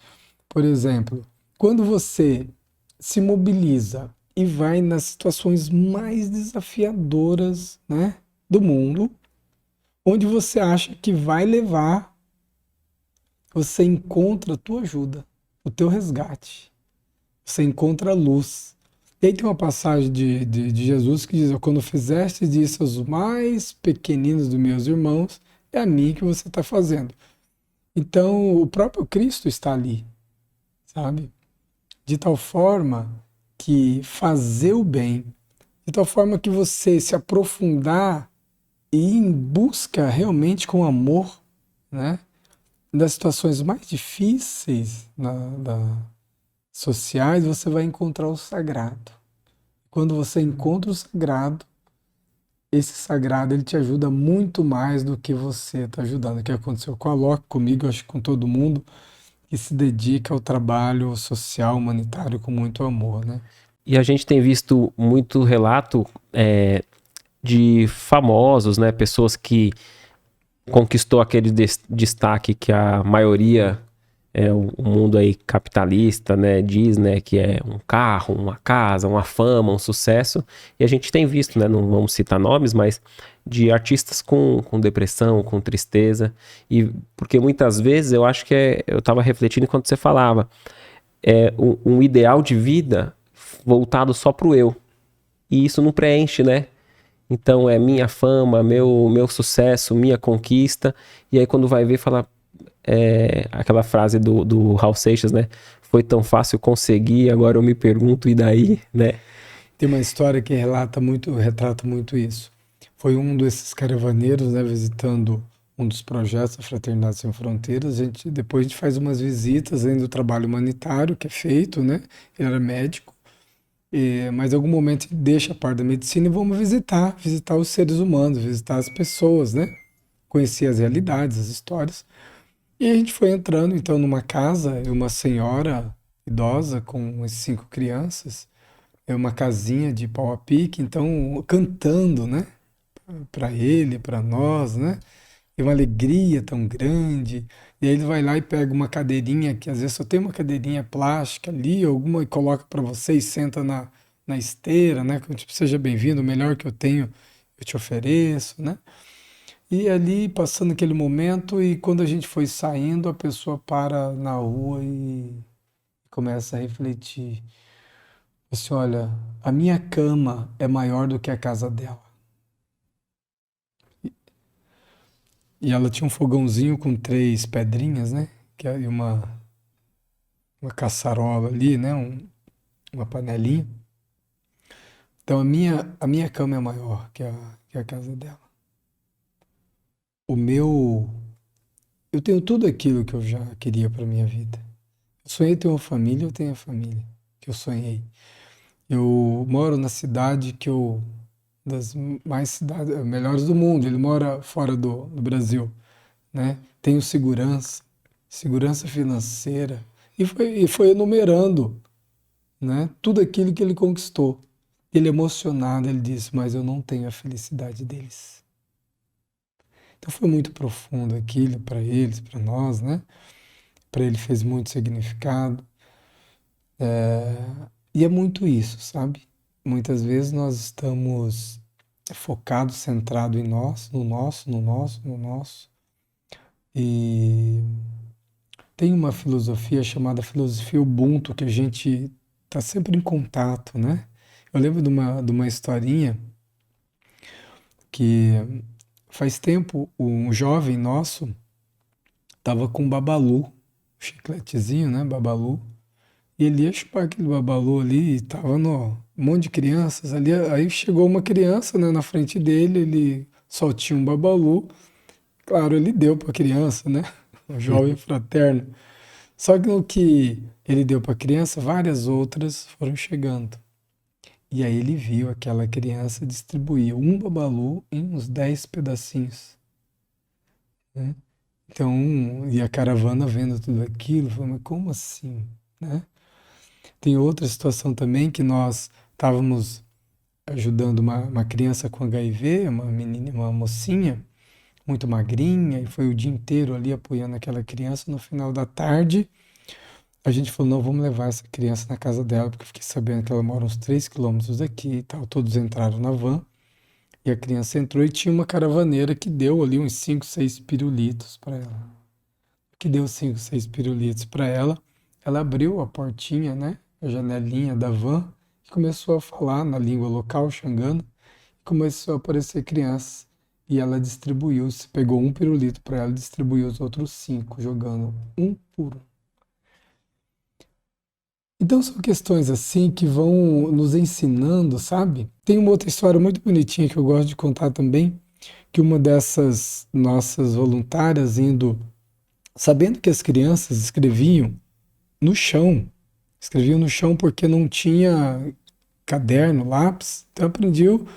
Por exemplo, quando você se mobiliza e vai nas situações mais desafiadoras, né, do mundo, onde você acha que vai levar, você encontra a tua ajuda, o teu resgate. Você encontra a luz. E aí tem uma passagem de Jesus que diz: quando fizeste disso aos mais pequeninos dos meus irmãos, é a mim que você está fazendo. Então, o próprio Cristo está ali, sabe? De tal forma que fazer o bem, de tal forma que você se aprofundar e ir em busca realmente com amor, né? Das situações mais difíceis sociais, você vai encontrar o sagrado. Quando você encontra o sagrado, esse sagrado ele te ajuda muito mais do que você está ajudando. O que aconteceu com a Loki, comigo, acho que com todo mundo que se dedica ao trabalho social, humanitário com muito amor, né? E a gente tem visto muito relato de famosos, né? Pessoas que conquistou aquele destaque que a maioria o mundo aí capitalista, né, diz, né, que é um carro, uma casa, uma fama, um sucesso. E a gente tem visto, né, não vamos citar nomes, mas de artistas com depressão, com tristeza. E porque muitas vezes eu acho que eu estava refletindo enquanto você falava, um ideal de vida voltado só pro eu. E isso não preenche, né? Então é minha fama, meu sucesso, minha conquista. E aí quando vai ver, fala aquela frase do Raul Seixas, né? Foi tão fácil conseguir, agora eu me pergunto, e daí, né? Tem uma história que retrata muito isso. Foi um desses caravaneiros, né, visitando um dos projetos da Fraternidade Sem Fronteiras. Depois a gente faz umas visitas além do trabalho humanitário que é feito, né? Ele era médico, mas em algum momento ele deixa a parte da medicina e vamos visitar os seres humanos, visitar as pessoas, né? Conhecer as realidades, as histórias. E a gente foi entrando então numa casa, e uma senhora idosa com as 5 crianças, uma casinha de pau a pique, então cantando, né? Para ele, para nós, né? E uma alegria tão grande. E aí ele vai lá e pega uma cadeirinha, que às vezes só tem uma cadeirinha plástica ali, alguma, e coloca para você e senta na esteira, né? Como, tipo, seja bem-vindo, o melhor que eu tenho, eu te ofereço, né? E ali, passando aquele momento, e quando a gente foi saindo, a pessoa para na rua e começa a refletir. Assim, olha, a minha cama é maior do que a casa dela. E ela tinha um fogãozinho com 3 pedrinhas, né? E uma caçarola ali, né? Uma panelinha. Então a minha cama é maior que a casa dela. O meu. Eu tenho tudo aquilo que eu já queria para minha vida. Eu sonhei ter uma família, eu tenho a família que eu sonhei. Eu moro na cidade das mais cidades melhores do mundo. Ele mora fora do Brasil, né? Tenho segurança financeira. E foi enumerando, né? Tudo aquilo que ele conquistou. Ele emocionado, ele disse, mas eu não tenho a felicidade deles. Então foi muito profundo aquilo para eles, para nós, né? Para ele fez muito significado. E é muito isso, sabe? Muitas vezes nós estamos focados, centrados em nós, no nosso, no nosso, no nosso. E tem uma filosofia chamada filosofia Ubuntu, que a gente está sempre em contato, né? Eu lembro de uma historinha que faz tempo um jovem nosso tava com um Babalu, um chicletezinho, né? Babalu. E ele ia chupar aquele Babalu ali e tava no um monte de crianças ali. Aí chegou uma criança, né, na frente dele, ele só tinha um Babalu. Claro, ele deu para a criança, né? O jovem fraterno. Só que no que ele deu para a criança, várias outras foram chegando. E aí ele viu aquela criança distribuir um Babalu em uns 10 pedacinhos, né? Então, e a caravana vendo tudo aquilo, falou, mas como assim, né? Tem outra situação também que nós estávamos ajudando uma criança com HIV, uma menina, uma mocinha, muito magrinha, e foi o dia inteiro ali apoiando aquela criança. No final da tarde, a gente falou, não, vamos levar essa criança na casa dela, porque eu fiquei sabendo que ela mora uns 3 quilômetros daqui e tal. Todos entraram na van, e a criança entrou e tinha uma caravaneira que deu ali uns 5, 6 pirulitos para ela. Que deu 5, 6 pirulitos para ela. Ela abriu a portinha, né, a janelinha da van, e começou a falar na língua local, xangana, e começou a aparecer crianças. E ela distribuiu, se pegou um pirulito para ela, distribuiu os outros 5, jogando um por um. Então são questões assim que vão nos ensinando, sabe? Tem uma outra história muito bonitinha que eu gosto de contar também, que uma dessas nossas voluntárias indo, sabendo que as crianças no chão, escreviam no chão porque não tinha caderno, lápis, então aprendiam,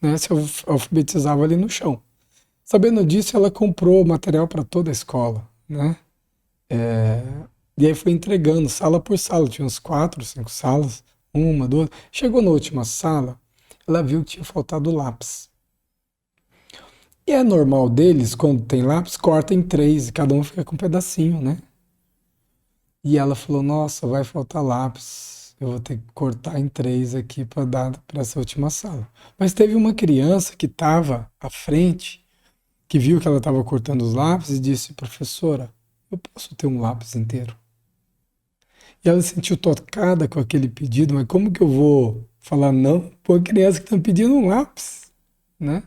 né, se alfabetizava ali no chão. Sabendo disso, ela comprou material para toda a escola, né? E aí foi entregando sala por sala, tinha uns 4, 5 salas, uma, duas. Chegou na última sala, ela viu que tinha faltado lápis. E é normal deles, quando tem lápis, corta em 3 e cada um fica com um pedacinho, né? E ela falou: Nossa, vai faltar lápis. Eu vou ter que cortar em 3 aqui para dar para essa última sala. Mas teve uma criança que estava à frente, que viu que ela estava cortando os lápis e disse: Professora, eu posso ter um lápis inteiro? E ela se sentiu tocada com aquele pedido, mas como que eu vou falar não para uma criança que está pedindo um lápis, né?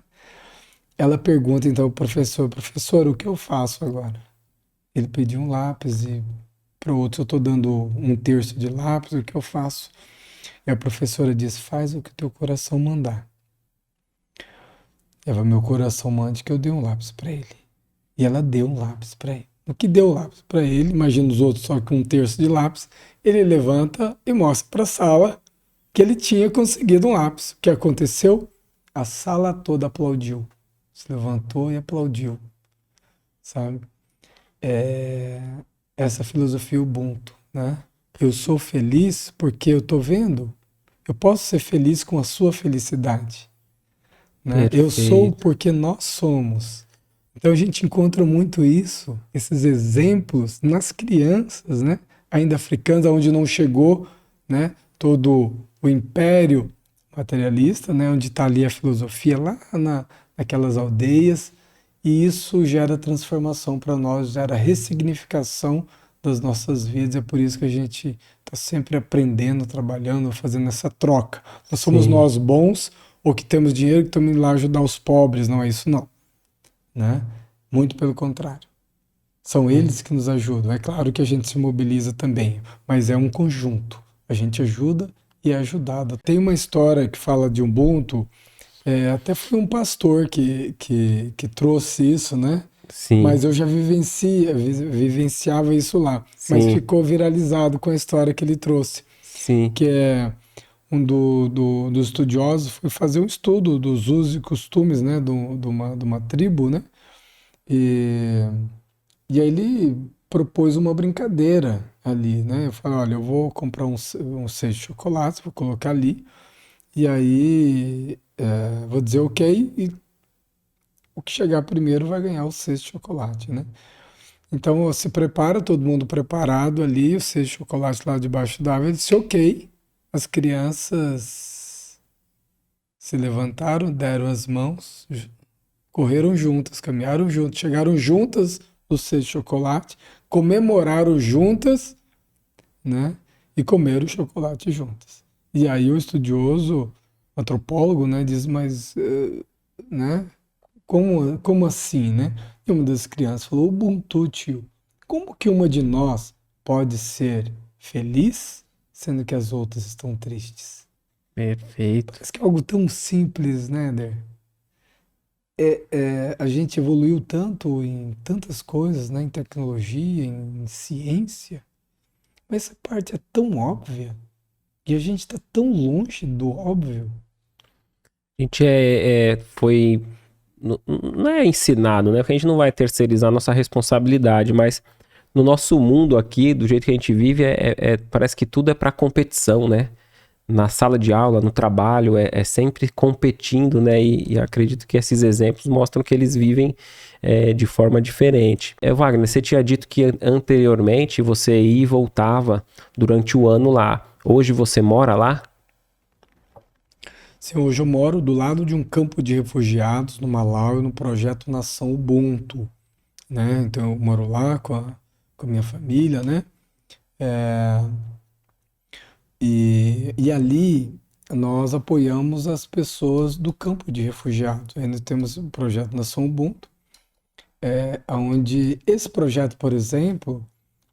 Ela pergunta então ao professor: Professor, o que eu faço agora? Ele pediu um lápis e para o outro eu estou dando um terço de lápis, o que eu faço? E a professora diz: Faz o que o teu coração mandar. Ela, meu coração mande que eu dê um lápis para ele. E ela deu um lápis para ele. O que deu o lápis para ele, imagina os outros só com um terço de lápis, ele levanta e mostra para a sala que ele tinha conseguido um lápis. O que aconteceu? A sala toda aplaudiu. Se levantou e aplaudiu, sabe? É essa filosofia Ubuntu, né? Eu sou feliz porque eu tô vendo. Eu posso ser feliz com a sua felicidade, né? Eu sou Perfeito. porque nós somos. Então a gente encontra muito isso, esses exemplos nas crianças, né? Ainda africanas, onde não chegou, né? Todo o império materialista, né? Onde está ali a filosofia lá naquelas aldeias, e isso gera transformação para nós, gera ressignificação das nossas vidas. É por isso que a gente está sempre aprendendo, trabalhando, fazendo essa troca. Nós somos Sim. nós bons ou que temos dinheiro que estamos indo lá ajudar os pobres, não é isso não, né? Muito pelo contrário. São eles que nos ajudam. É claro que a gente se mobiliza também, mas é um conjunto. A gente ajuda e é ajudado. Tem uma história que fala de Ubuntu, até foi um pastor que trouxe isso, né? Sim, Mas eu já vivenciava isso lá. Mas sim, ficou viralizado com a história que ele trouxe, sim. que é dos estudiosos foi fazer um estudo dos usos e costumes, né, de uma tribo, né? E, e aí ele propôs uma brincadeira ali, né? Eu falei, olha, eu vou comprar um cesto de chocolate, vou colocar ali, e aí vou dizer ok, e o que chegar primeiro vai ganhar o cesto de chocolate, né? Então se prepara, todo mundo preparado ali, o cesto de chocolate lá debaixo d'água. Ele disse ok, as crianças se levantaram, deram as mãos, correram juntas, caminharam juntas, chegaram juntas no cesto de chocolate, comemoraram juntas, né? E comeram o chocolate juntas. E aí o estudioso, antropólogo, né, diz, mas, né? Como assim, né? E uma das crianças falou, Ubuntu, tio, como que uma de nós pode ser feliz sendo que as outras estão tristes? Perfeito. Parece que é algo tão simples, né, Der? A gente evoluiu tanto em tantas coisas, né, em tecnologia, em ciência, mas essa parte é tão óbvia e a gente está tão longe do óbvio. A gente foi. Não é ensinado, né? Porque a gente não vai terceirizar a nossa responsabilidade, mas no nosso mundo aqui, do jeito que a gente vive, parece que tudo é para competição, né? Na sala de aula, no trabalho, é sempre competindo, né? E acredito que esses exemplos mostram que eles vivem de forma diferente. Wagner, você tinha dito que anteriormente você ia e voltava durante o ano lá. Hoje você mora lá? Sim, hoje eu moro do lado de um campo de refugiados no Malau, no projeto Nação Ubuntu, né? Então eu moro lá com a minha família, né? É, e ali nós apoiamos as pessoas do campo de refugiados. Ainda temos o projeto Nação Ubuntu, onde esse projeto, por exemplo,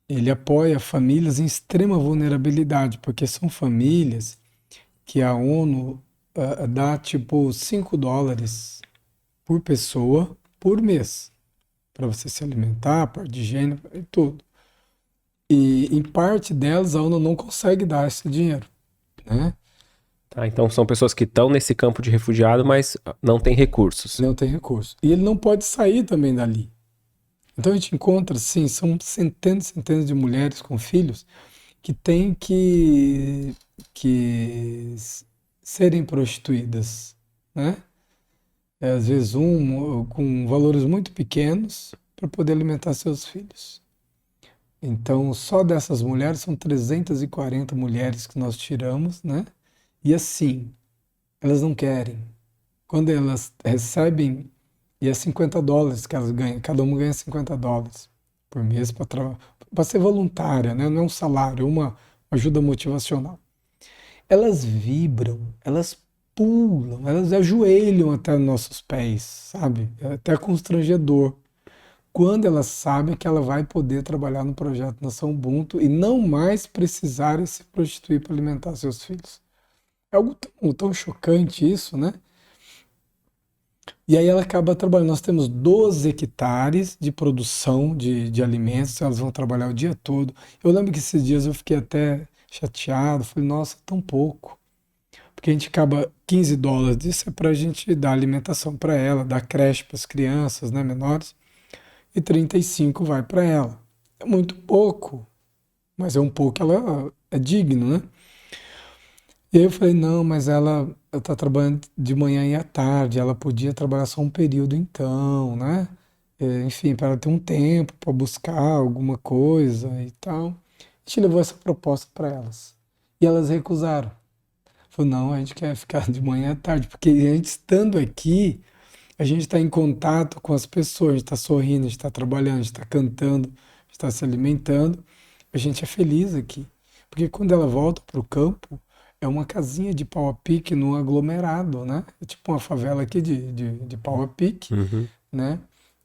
ele apoia famílias em extrema vulnerabilidade, porque são famílias que a ONU dá tipo US$ 5 por pessoa por mês, para você se alimentar, parte de higiene e tudo. E em parte delas a ONU não consegue dar esse dinheiro, né? Tá, então são pessoas que estão nesse campo de refugiado, mas não têm recursos. Não tem recurso. E ele não pode sair também dali. Então a gente encontra, sim, são centenas e centenas de mulheres com filhos que têm que serem prostituídas, né? Às vezes com valores muito pequenos para poder alimentar seus filhos. Então, só dessas mulheres são 340 mulheres que nós tiramos, né? E assim, elas não querem. Quando elas recebem, e é US$ 50 que elas ganham, cada uma ganha US$ 50 por mês para ser voluntária, né? Não é um salário, é uma ajuda motivacional. Elas vibram, elas pulam, elas ajoelham até nossos pés, sabe? É até constrangedor. Quando elas sabem que ela vai poder trabalhar no projeto Nação Ubuntu e não mais precisarem se prostituir para alimentar seus filhos. É algo tão chocante isso, né? E aí ela acaba trabalhando. Nós temos 12 hectares de produção de alimentos, elas vão trabalhar o dia todo. Eu lembro que esses dias eu fiquei até chateado, falei, nossa, tão pouco. Porque a gente acaba US$ 15 disso é para a gente dar alimentação para ela, dar creche para as crianças, né, menores, e 35 vai para ela. É muito pouco, mas é um pouco, ela é digno, né? E aí eu falei, não, mas ela está trabalhando de manhã e à tarde, ela podia trabalhar só um período então, né? Enfim, para ela ter um tempo para buscar alguma coisa e tal. A gente levou essa proposta para elas. E elas recusaram. Falou, não, a gente quer ficar de manhã à tarde, porque a gente estando aqui, a gente está em contato com as pessoas, a gente está sorrindo, a gente está trabalhando, a gente está cantando, a gente está se alimentando, a gente é feliz aqui. Porque quando ela volta para o campo, é uma casinha de pau a pique num aglomerado, né? É tipo uma favela aqui de pau a pique, Uhum. né?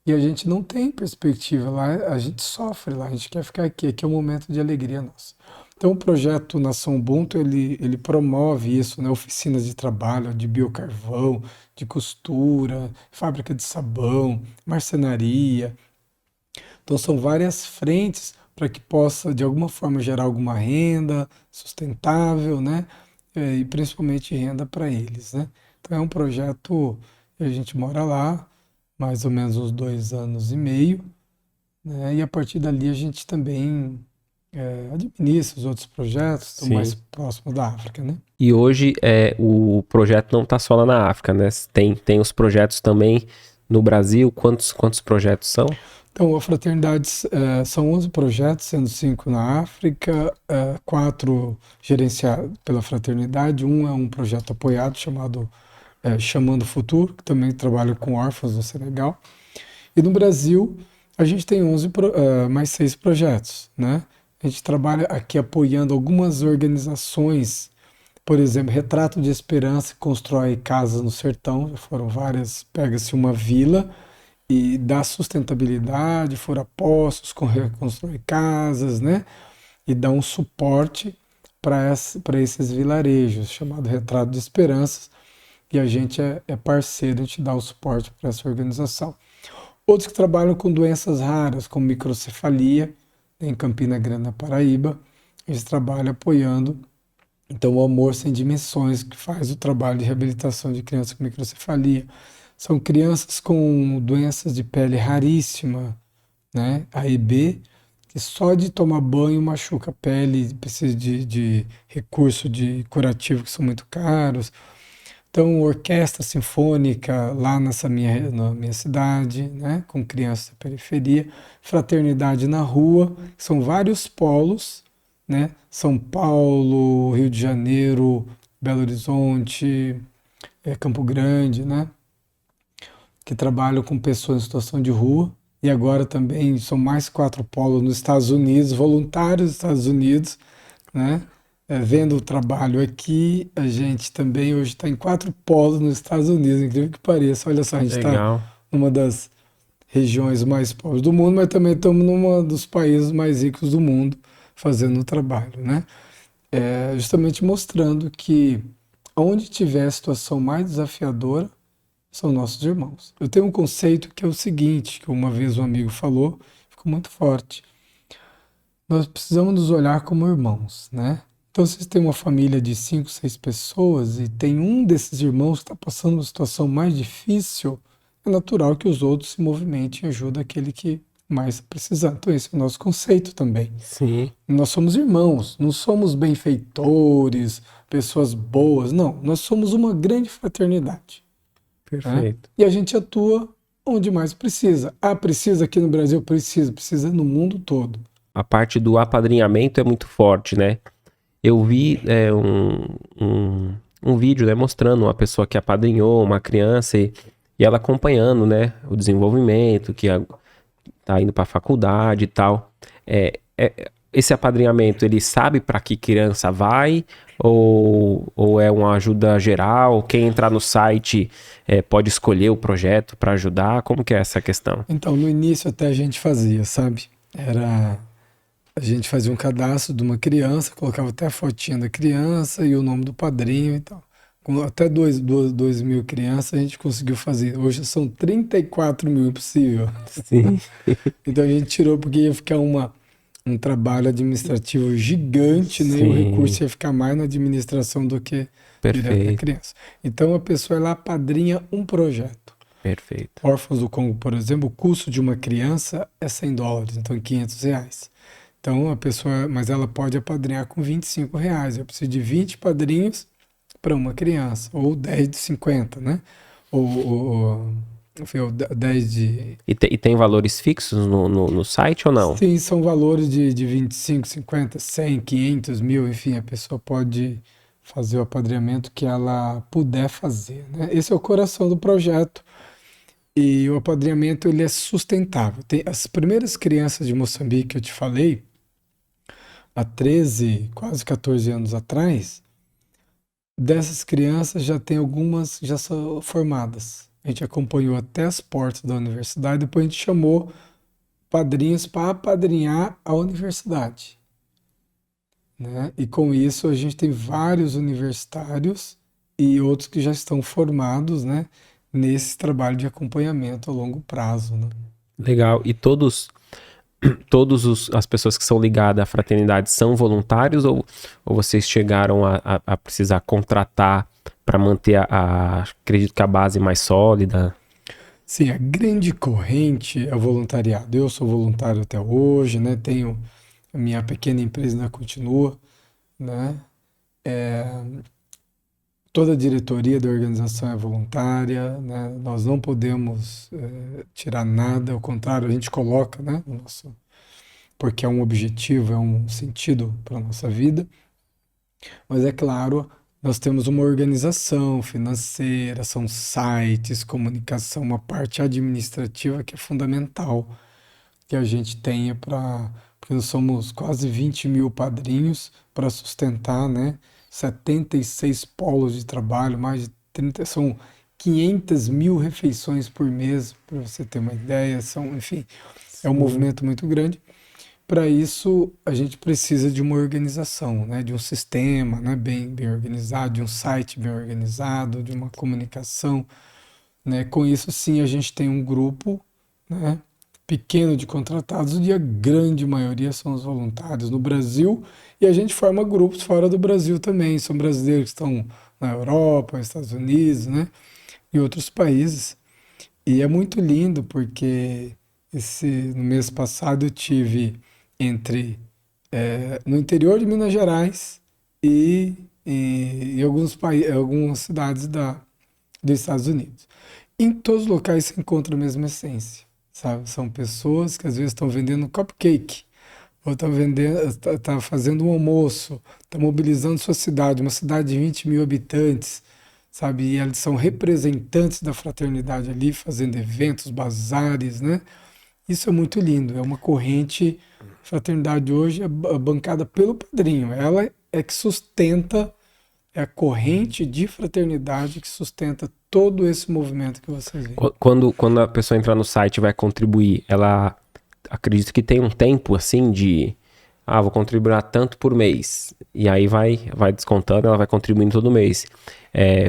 E a gente não tem perspectiva lá, a gente sofre lá, a gente quer ficar aqui, aqui é um momento de alegria nossa. Então o projeto Nação Ubuntu, ele promove isso, né? Oficinas de trabalho, de biocarvão, de costura, fábrica de sabão, marcenaria. Então são várias frentes para que possa, de alguma forma, gerar alguma renda sustentável, né? E principalmente renda para eles, né? Então é um projeto, a gente mora lá, mais ou menos uns 2 anos e meio, né? E a partir dali a gente também administra os outros projetos, estão mais Sim. próximos da África, né? E hoje o projeto não está só lá na África, né? Tem os projetos também no Brasil. Quantos projetos são? Então, a Fraternidade são 11 projetos, sendo 5 na África, 4 gerenciados pela Fraternidade. Um é um projeto apoiado chamado Chamando o Futuro, que também trabalha com órfãos no Senegal. E no Brasil, a gente tem mais 6 projetos, né? A gente trabalha aqui apoiando algumas organizações, por exemplo, Retrato de Esperança, que constrói casas no sertão, já foram várias, pega-se uma vila e dá sustentabilidade, fura poços, reconstrói casas, né? E dá um suporte para esses vilarejos, chamado Retrato de Esperanças, e a gente é parceiro, a gente dá o suporte para essa organização. Outros que trabalham com doenças raras, como microcefalia, em Campina Grande, na Paraíba, eles trabalham apoiando, então, o Amor Sem Dimensões, que faz o trabalho de reabilitação de crianças com microcefalia. São crianças com doenças de pele raríssima, né? A e B, que só de tomar banho machuca a pele, precisa de recurso de curativo que são muito caros. Então, orquestra sinfônica lá na minha cidade, né? Com crianças da periferia. Fraternidade na Rua, são vários polos, né? São Paulo, Rio de Janeiro, Belo Horizonte, Campo Grande, né? Que trabalham com pessoas em situação de rua. E agora também são mais 4 polos nos Estados Unidos, voluntários dos Estados Unidos, né? Vendo o trabalho aqui, a gente também hoje está em 4 polos nos Estados Unidos, incrível que pareça. Olha só, a gente está Legal. numa das regiões mais pobres do mundo, mas também estamos numa dos países mais ricos do mundo fazendo o trabalho, né? Justamente mostrando que onde tiver a situação mais desafiadora, são nossos irmãos. Eu tenho um conceito que é o seguinte, que uma vez um amigo falou, ficou muito forte. Nós precisamos nos olhar como irmãos, né? Então, se você tem uma família de 5, 6 pessoas e tem um desses irmãos que está passando uma situação mais difícil, é natural que os outros se movimentem e ajudem aquele que mais está precisando. Então, esse é o nosso conceito também. Sim. Nós somos irmãos, não somos benfeitores, pessoas boas, não. Nós somos uma grande fraternidade, né? Perfeito. E a gente atua onde mais precisa. Ah, precisa aqui no Brasil? Precisa no mundo todo. A parte do apadrinhamento é muito forte, né? Eu vi um vídeo, né, mostrando uma pessoa que apadrinhou uma criança e ela acompanhando, né, o desenvolvimento, tá indo para a faculdade e tal. Esse apadrinhamento, ele sabe para que criança vai ou é uma ajuda geral? Quem entrar no site pode escolher o projeto para ajudar? Como que é essa questão? Então, no início até a gente fazia, sabe? A gente fazia um cadastro de uma criança, colocava até a fotinha da criança e o nome do padrinho e tal. Com até 2.000 crianças a gente conseguiu fazer. Hoje são 34 mil, impossível. Sim, Então a gente tirou porque ia ficar um trabalho administrativo gigante, né? E o sim, recurso ia ficar mais na administração do que direto na perfeito, criança. Então a pessoa ela apadrinha um projeto. perfeito. Órfãos do Congo, por exemplo, o custo de uma criança é $100, então R$ 500. Então a pessoa, mas ela pode apadrinhar com R$ 25. Eu preciso de 20 padrinhos para uma criança, ou 10 de 50, né? Ou 10 de. E tem valores fixos no site ou não? Sim, são valores de 25, 50, 100, 500, 1.000, enfim, a pessoa pode fazer o apadrinhamento que ela puder fazer, né? Esse é o coração do projeto. E o apadrinhamento ele é sustentável. Tem as primeiras crianças de Moçambique que eu te falei, há 13, quase 14 anos atrás, dessas crianças já tem algumas já são formadas. A gente acompanhou até as portas da universidade, depois a gente chamou padrinhos para apadrinhar a universidade, né? E com isso a gente tem vários universitários e outros que já estão formados, né, nesse trabalho de acompanhamento a longo prazo, né? Legal. E as pessoas que são ligadas à fraternidade são voluntários ou vocês chegaram a precisar contratar para manter acredito que a base mais sólida? Sim, a grande corrente é o voluntariado. Eu sou voluntário até hoje, né? Tenho a minha pequena empresa ainda continua, né? Toda a diretoria da organização é voluntária, né? Nós não podemos tirar nada, ao contrário, a gente coloca, né? Porque é um objetivo, é um sentido para a nossa vida. Mas é claro, nós temos uma organização financeira, são sites, comunicação, uma parte administrativa que é fundamental que a gente tenha para. Porque nós somos quase 20 mil padrinhos para sustentar, né? 76 polos de trabalho, mais de 30, são 500 mil refeições por mês, para você ter uma ideia. São, enfim, é um Sim. movimento muito grande. Para isso, a gente precisa de uma organização, né? De um sistema, né? Bem organizado, de um site bem organizado, de uma comunicação, né? Com isso, sim, a gente tem um grupo, né, pequeno de contratados e a grande maioria são os voluntários no Brasil e a gente forma grupos fora do Brasil também. São brasileiros que estão na Europa, nos Estados Unidos, né? E outros países. E é muito lindo porque no mês passado eu tive entre no interior de Minas Gerais e em algumas cidades dos Estados Unidos. Em todos os locais se encontra a mesma essência, sabe? São pessoas que às vezes estão vendendo cupcake, ou estão vendendo, tá fazendo um almoço, está mobilizando sua cidade, uma cidade de 20 mil habitantes, sabe? E eles são representantes da fraternidade ali, fazendo eventos, bazares, né? Isso é muito lindo. É uma corrente. Fraternidade hoje é bancada pelo padrinho. Ela é que sustenta, é a corrente de fraternidade que sustenta todo esse movimento que vocês veem. Quando a pessoa entrar no site e vai contribuir, ela acredita que tem um tempo assim de vou contribuir tanto por mês. E aí vai descontando, ela vai contribuindo todo mês.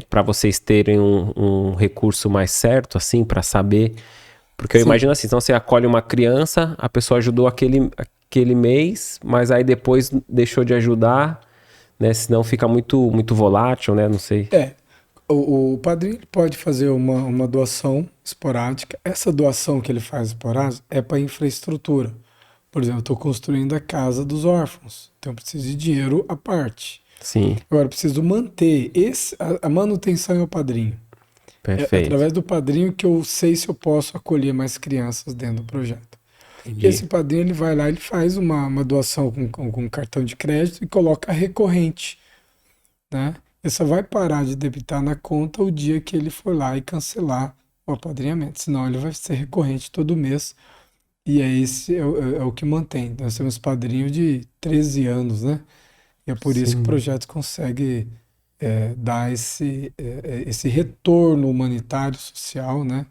Para vocês terem um recurso mais certo, assim, para saber. Porque eu Sim, imagino assim, então você acolhe uma criança, a pessoa ajudou aquele mês, mas aí depois deixou de ajudar, né? Senão fica muito volátil, né? Não sei. é. O padrinho ele pode fazer uma doação esporádica. Essa doação que ele faz esporádica é para infraestrutura. Por exemplo, eu estou construindo a casa dos órfãos, então eu preciso de dinheiro à parte. Sim, Agora, eu preciso manter a manutenção é o padrinho. É perfeito. através do padrinho que eu sei se eu posso acolher mais crianças dentro do projeto. E Entendi. esse padrinho ele vai lá, ele faz uma doação com cartão de crédito e coloca recorrente, né? Ele só vai parar de debitar na conta o dia que ele for lá e cancelar o apadrinhamento, senão ele vai ser recorrente todo mês e é o que mantém. Nós temos padrinho de 13 anos, né? E é por isso que o Sim. projeto consegue dar esse retorno humanitário, social, né?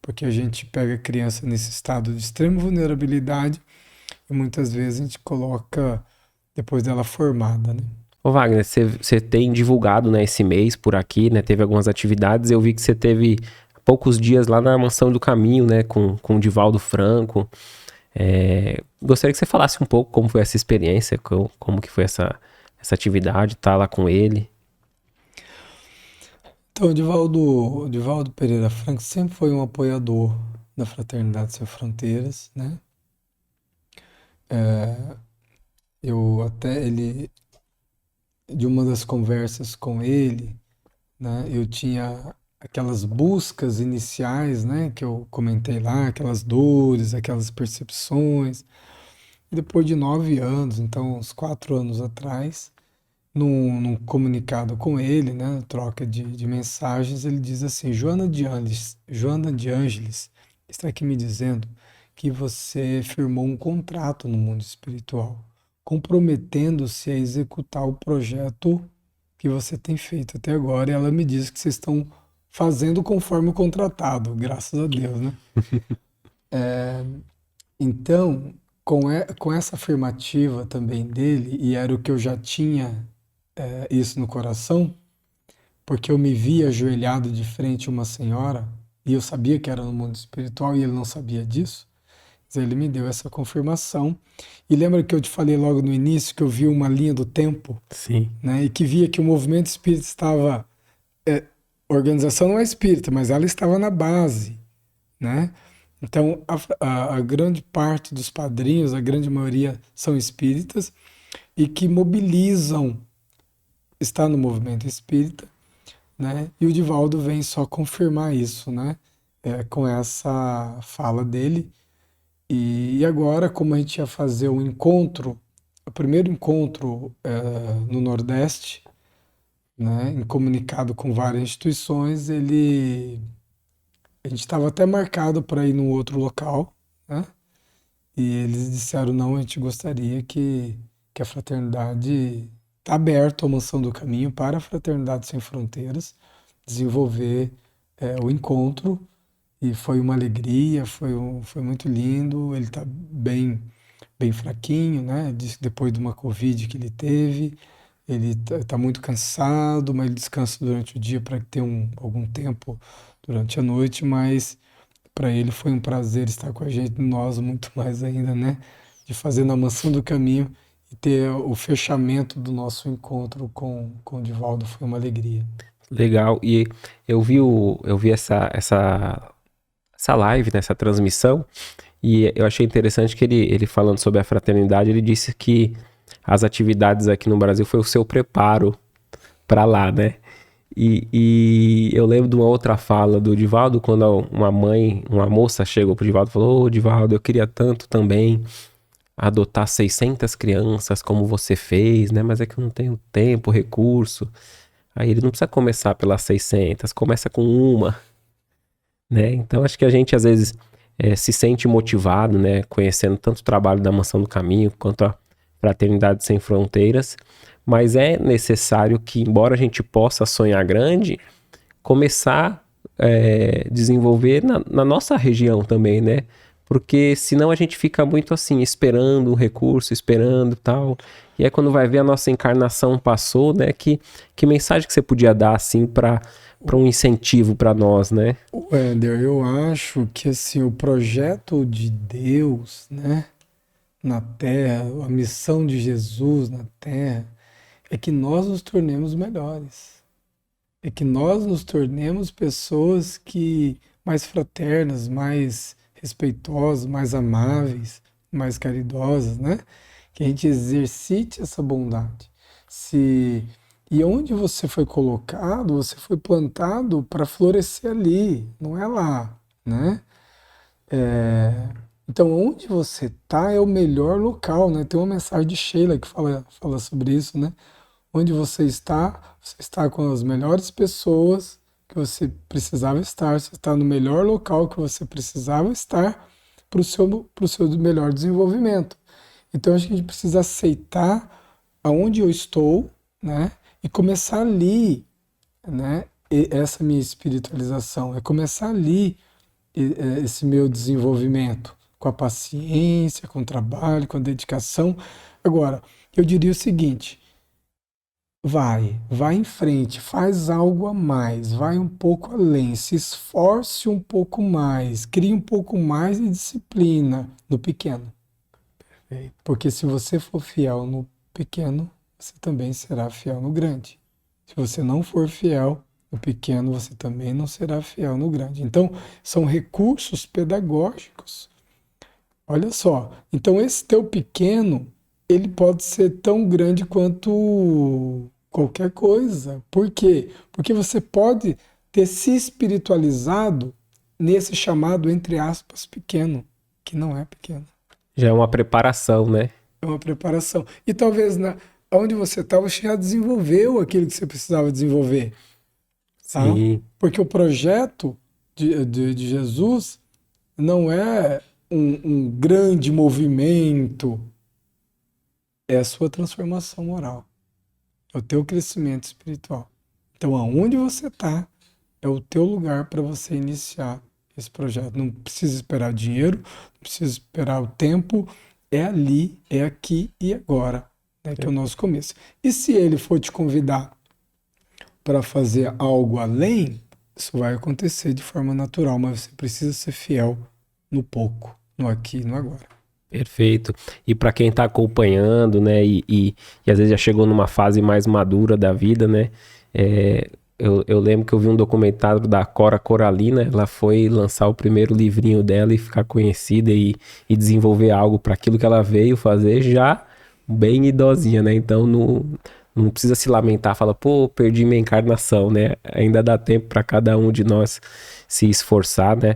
Porque a gente pega a criança nesse estado de extrema vulnerabilidade e muitas vezes a gente coloca depois dela formada, né? Ô Wagner, você tem divulgado, né, esse mês por aqui, né? Teve algumas atividades. Eu vi que você teve poucos dias lá na Mansão do Caminho, né? Com o Divaldo Franco. Gostaria que você falasse um pouco como foi essa experiência, como que foi essa atividade, estar lá com ele. Então, o Divaldo Pereira Franco sempre foi um apoiador da Fraternidade Sem Fronteiras, né? Eu até de uma das conversas com ele, né? Eu tinha aquelas buscas iniciais, né? Que eu comentei lá, aquelas dores, aquelas percepções. E depois de 9 anos, então uns 4 anos atrás, num comunicado com ele, né, troca de mensagens, ele diz assim: Joana de Ângeles está aqui me dizendo que você firmou um contrato no mundo espiritual, comprometendo-se a executar o projeto que você tem feito até agora. E ela me diz que vocês estão fazendo conforme o contratado, graças a Deus, né? Então, com essa afirmativa também dele, e era o que eu já tinha isso no coração, porque eu me via ajoelhado de frente a uma senhora, e eu sabia que era no mundo espiritual, e ele não sabia disso. Mas ele me deu essa confirmação. E lembra que eu te falei logo no início que eu vi uma linha do tempo, Sim. né? E que via que o movimento espírita estava. A organização não é espírita, mas ela estava na base, né? Então, a grande parte dos padrinhos, a grande maioria, são espíritas e que mobilizam, está no movimento espírita, né? E o Divaldo vem só confirmar isso, né? Com essa fala dele. E agora, como a gente ia fazer um encontro, o primeiro encontro no Nordeste, né? Em comunicado com várias instituições, a gente estava até marcado para ir num outro local, né? E eles disseram, não, a gente gostaria que a fraternidade está aberta à Mansão do Caminho para a Fraternidade Sem Fronteiras, desenvolver o encontro, e foi uma alegria, foi muito lindo, ele está bem fraquinho, né? Depois de uma Covid que ele teve, ele tá muito cansado, mas ele descansa durante o dia para ter algum tempo durante a noite, mas para ele foi um prazer estar com a gente, nós muito mais ainda, né? De fazer na Mansão do Caminho e ter o fechamento do nosso encontro com o Divaldo, foi uma alegria. Legal. E eu vi essa live, né, essa transmissão, e eu achei interessante que ele falando sobre a fraternidade, ele disse que as atividades aqui no Brasil foi o seu preparo para lá, né? E eu lembro de uma outra fala do Divaldo, quando uma moça chegou pro Divaldo e falou: Ô, Divaldo, eu queria tanto também adotar 600 crianças como você fez, né? Mas é que eu não tenho tempo, recurso. Aí ele não precisa começar pelas 600, começa com uma, né? Então acho que a gente às vezes se sente motivado, né? Conhecendo tanto o trabalho da Mansão do Caminho quanto a Fraternidade Sem Fronteiras, mas é necessário que, embora a gente possa sonhar grande, começar a desenvolver na nossa região também, né? Porque senão a gente fica muito assim, esperando um recurso, esperando tal. E aí quando vai ver a nossa encarnação passou, né? Que mensagem que você podia dar assim para um incentivo para nós, né? Éder, eu acho que assim, o projeto de Deus, né, na Terra, a missão de Jesus na Terra, é que nós nos tornemos melhores. É que nós nos tornemos pessoas que mais fraternas, mais respeitosas, mais amáveis, mais caridosas, né? Que a gente exercite essa bondade. Se e onde você foi colocado, você foi plantado para florescer ali, não é lá, né? É, Então, onde você está é o melhor local, né? Tem uma mensagem de Sheila que fala sobre isso, né? Onde você está com as melhores pessoas que você precisava estar, você está no melhor local que você precisava estar para o seu melhor desenvolvimento. Então, acho que a gente precisa aceitar aonde eu estou, né? E começar ali, né? Essa minha espiritualização, é começar ali esse meu desenvolvimento, com a paciência, com o trabalho, com a dedicação. Agora, eu diria o seguinte: vai em frente, faz algo a mais, vai um pouco além, se esforce um pouco mais, crie um pouco mais de disciplina no pequeno. Porque se você for fiel no pequeno, você também será fiel no grande. Se você não for fiel no pequeno, você também não será fiel no grande. Então, são recursos pedagógicos. Olha só. Então, esse teu pequeno, ele pode ser tão grande quanto qualquer coisa. Por quê? Porque você pode ter se espiritualizado nesse chamado, entre aspas, pequeno, que não é pequeno. Já é uma preparação, né? É uma preparação. E talvez onde você está, você já desenvolveu aquilo que você precisava desenvolver, tá? Sim. Porque o projeto de Jesus não é um grande movimento, é a sua transformação moral, é o teu crescimento espiritual. Então, aonde você está, é o teu lugar para você iniciar esse projeto. Não precisa esperar dinheiro, não precisa esperar o tempo, é ali, é aqui e agora, né, que é o nosso começo. E se ele for te convidar para fazer algo além, isso vai acontecer de forma natural, mas você precisa ser fiel no pouco, no aqui e no agora. Perfeito. E para quem está acompanhando, né, e às vezes já chegou numa fase mais madura da vida, né, eu lembro que eu vi um documentário da Cora Coralina, ela foi lançar o primeiro livrinho dela e ficar conhecida e desenvolver algo para aquilo que ela veio fazer já bem idosinha, né, então não precisa se lamentar, fala, pô, perdi minha encarnação, né, ainda dá tempo para cada um de nós se esforçar, né.